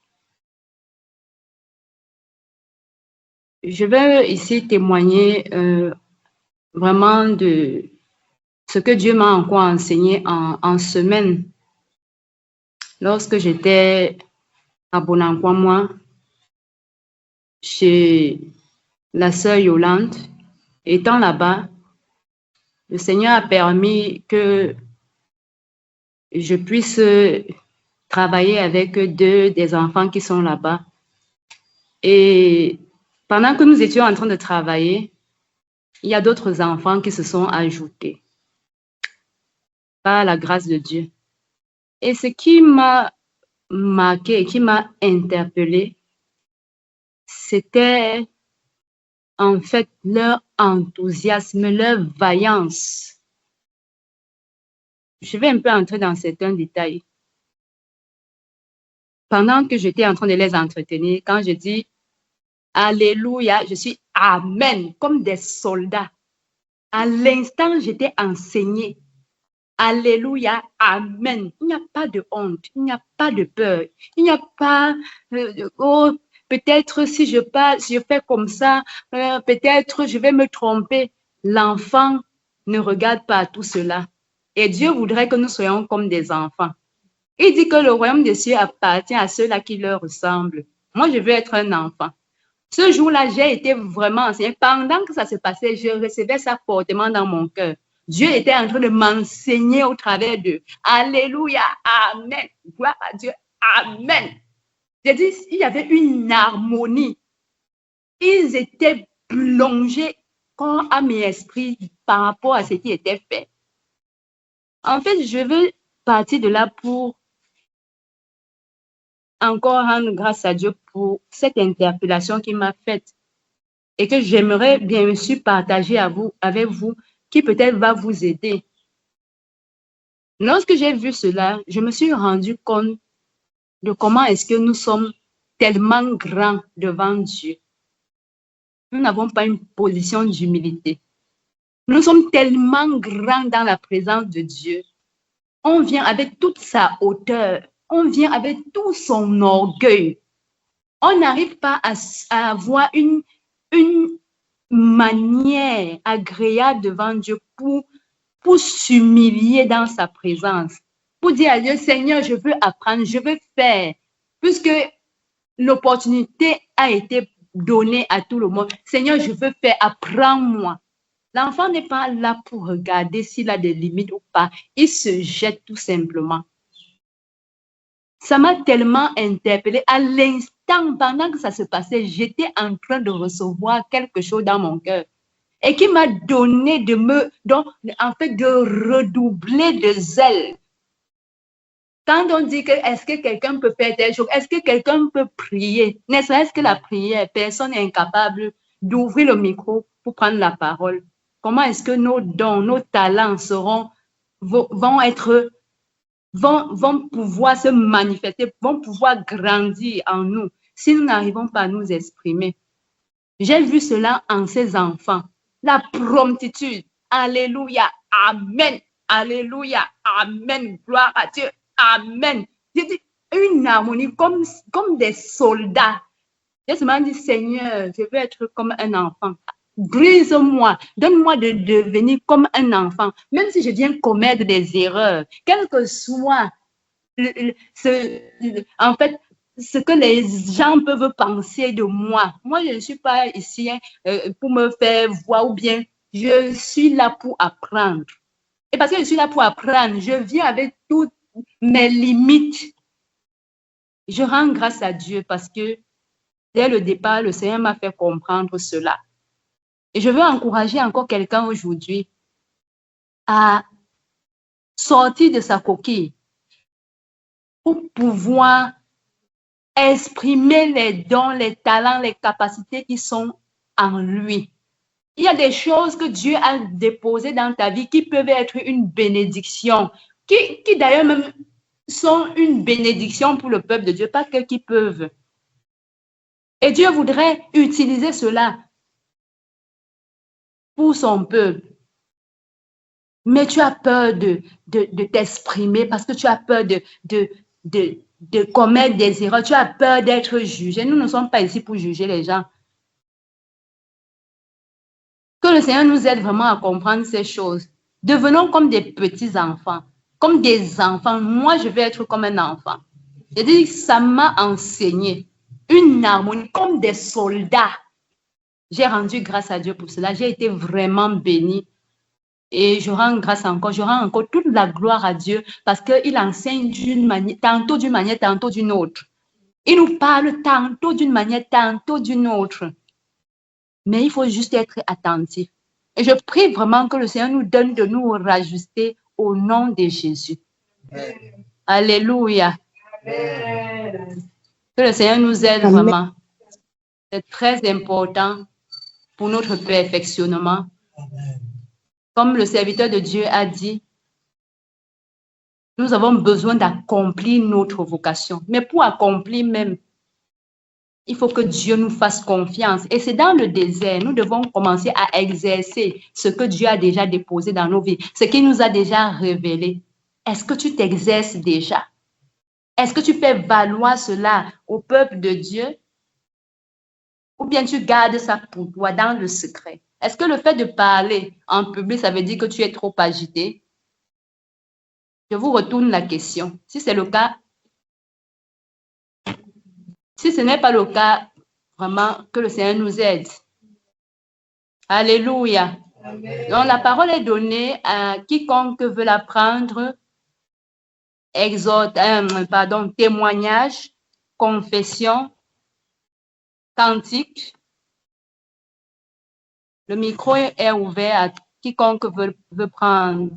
Je vais ici témoigner vraiment de ce que Dieu m'a encore enseigné en semaine. Lorsque j'étais à Bonankwamwa, chez la sœur Yolande, étant là-bas, le Seigneur a permis que je puisse travailler avec deux des enfants qui sont là-bas. Et pendant que nous étions en train de travailler, il y a d'autres enfants qui se sont ajoutés par la grâce de Dieu. Et ce qui m'a marqué et qui m'a interpellée, c'était en fait leur enthousiasme, leur vaillance. Je vais un peu entrer dans certains détails. Pendant que j'étais en train de les entretenir, quand je dis Alléluia, je suis Amen, comme des soldats. À l'instant, j'étais enseignée. Alléluia, Amen. Il n'y a pas de honte, il n'y a pas de peur, il n'y a pas peut-être si je parle, si je fais comme ça, peut-être je vais me tromper. L'enfant ne regarde pas tout cela. Et Dieu voudrait que nous soyons comme des enfants. Il dit que le royaume des cieux appartient à ceux-là qui leur ressemblent. Moi, je veux être un enfant. Ce jour-là, j'ai été vraiment enseignée. Pendant que ça se passait, je recevais ça fortement dans mon cœur. Dieu était en train de m'enseigner au travers d'eux. Alléluia, amen. Gloire à Dieu, amen. J'ai dit, il y avait une harmonie. Ils étaient plongés corps, âme et esprit par rapport à ce qui était fait. En fait, je veux partir de là pour encore rendre grâce à Dieu pour cette interpellation qu'il m'a faite et que j'aimerais bien sûr partager avec vous, qui peut-être va vous aider. Lorsque j'ai vu cela, je me suis rendu compte de comment est-ce que nous sommes tellement grands devant Dieu. Nous n'avons pas une position d'humilité. Nous sommes tellement grands dans la présence de Dieu. On vient avec toute sa hauteur. On vient avec tout son orgueil. On n'arrive pas à avoir une manière agréable devant Dieu pour s'humilier dans sa présence. Pour dire à Dieu, Seigneur, je veux apprendre, je veux faire. Puisque l'opportunité a été donnée à tout le monde. Seigneur, je veux faire, apprends-moi. L'enfant n'est pas là pour regarder s'il a des limites ou pas. Il se jette tout simplement. Ça m'a tellement interpellée. À l'instant, pendant que ça se passait, j'étais en train de recevoir quelque chose dans mon cœur. Et qui m'a donné de redoubler de zèle. Quand on dit que est-ce que quelqu'un peut faire telle chose, est-ce que quelqu'un peut prier, ne serait-ce que la prière, personne n'est incapable d'ouvrir le micro pour prendre la parole. Comment est-ce que nos dons, nos talents vont pouvoir se manifester, vont pouvoir grandir en nous si nous n'arrivons pas à nous exprimer? J'ai vu cela en ces enfants. La promptitude. Alléluia. Amen. Alléluia. Amen. Gloire à Dieu. Amen. J'ai dit une harmonie comme des soldats. J'ai seulement dit, Seigneur, je veux être comme un enfant. Brise-moi. Donne-moi de devenir comme un enfant. Même si je viens commettre des erreurs, quel que soit en fait, ce que les gens peuvent penser de moi. Moi, je ne suis pas ici pour me faire voir ou bien je suis là pour apprendre. Et parce que je suis là pour apprendre, je viens avec toutes mes limites. Je rends grâce à Dieu parce que dès le départ, le Seigneur m'a fait comprendre cela. Et je veux encourager encore quelqu'un aujourd'hui à sortir de sa coquille pour pouvoir exprimer les dons, les talents, les capacités qui sont en lui. Il y a des choses que Dieu a déposées dans ta vie qui peuvent être une bénédiction, qui d'ailleurs même sont une bénédiction pour le peuple de Dieu, pas que qui peuvent. Et Dieu voudrait utiliser cela pour son peuple. Mais tu as peur de t'exprimer parce que tu as peur de commettre des erreurs, tu as peur d'être jugé. Nous ne sommes pas ici pour juger les gens. Que le Seigneur nous aide vraiment à comprendre ces choses. Devenons comme des petits enfants, comme des enfants. Moi, je vais être comme un enfant. J'ai dit que ça m'a enseigné une harmonie, comme des soldats. J'ai rendu grâce à Dieu pour cela. J'ai été vraiment bénie. Et je rends grâce encore, je rends encore toute la gloire à Dieu parce qu'il enseigne d'une manière, tantôt d'une manière, tantôt d'une autre. Il nous parle tantôt d'une manière, tantôt d'une autre. Mais il faut juste être attentif. Et je prie vraiment que le Seigneur nous donne de nous rajuster au nom de Jésus. Amen. Alléluia. Amen. Que le Seigneur nous aide vraiment. C'est très important pour notre perfectionnement. Amen. Comme le serviteur de Dieu a dit, nous avons besoin d'accomplir notre vocation. Mais pour accomplir même, il faut que Dieu nous fasse confiance. Et c'est dans le désert, nous devons commencer à exercer ce que Dieu a déjà déposé dans nos vies, ce qu'il nous a déjà révélé. Est-ce que tu t'exerces déjà? Est-ce que tu fais valoir cela au peuple de Dieu? Ou bien tu gardes ça pour toi dans le secret? Est-ce que le fait de parler en public, ça veut dire que tu es trop agité? Je vous retourne la question. Si c'est le cas, si ce n'est pas le cas, vraiment, que le Seigneur nous aide. Alléluia. Donc, la parole est donnée à quiconque veut la prendre. Témoignage, confession, cantique. Le micro est ouvert à quiconque veut prendre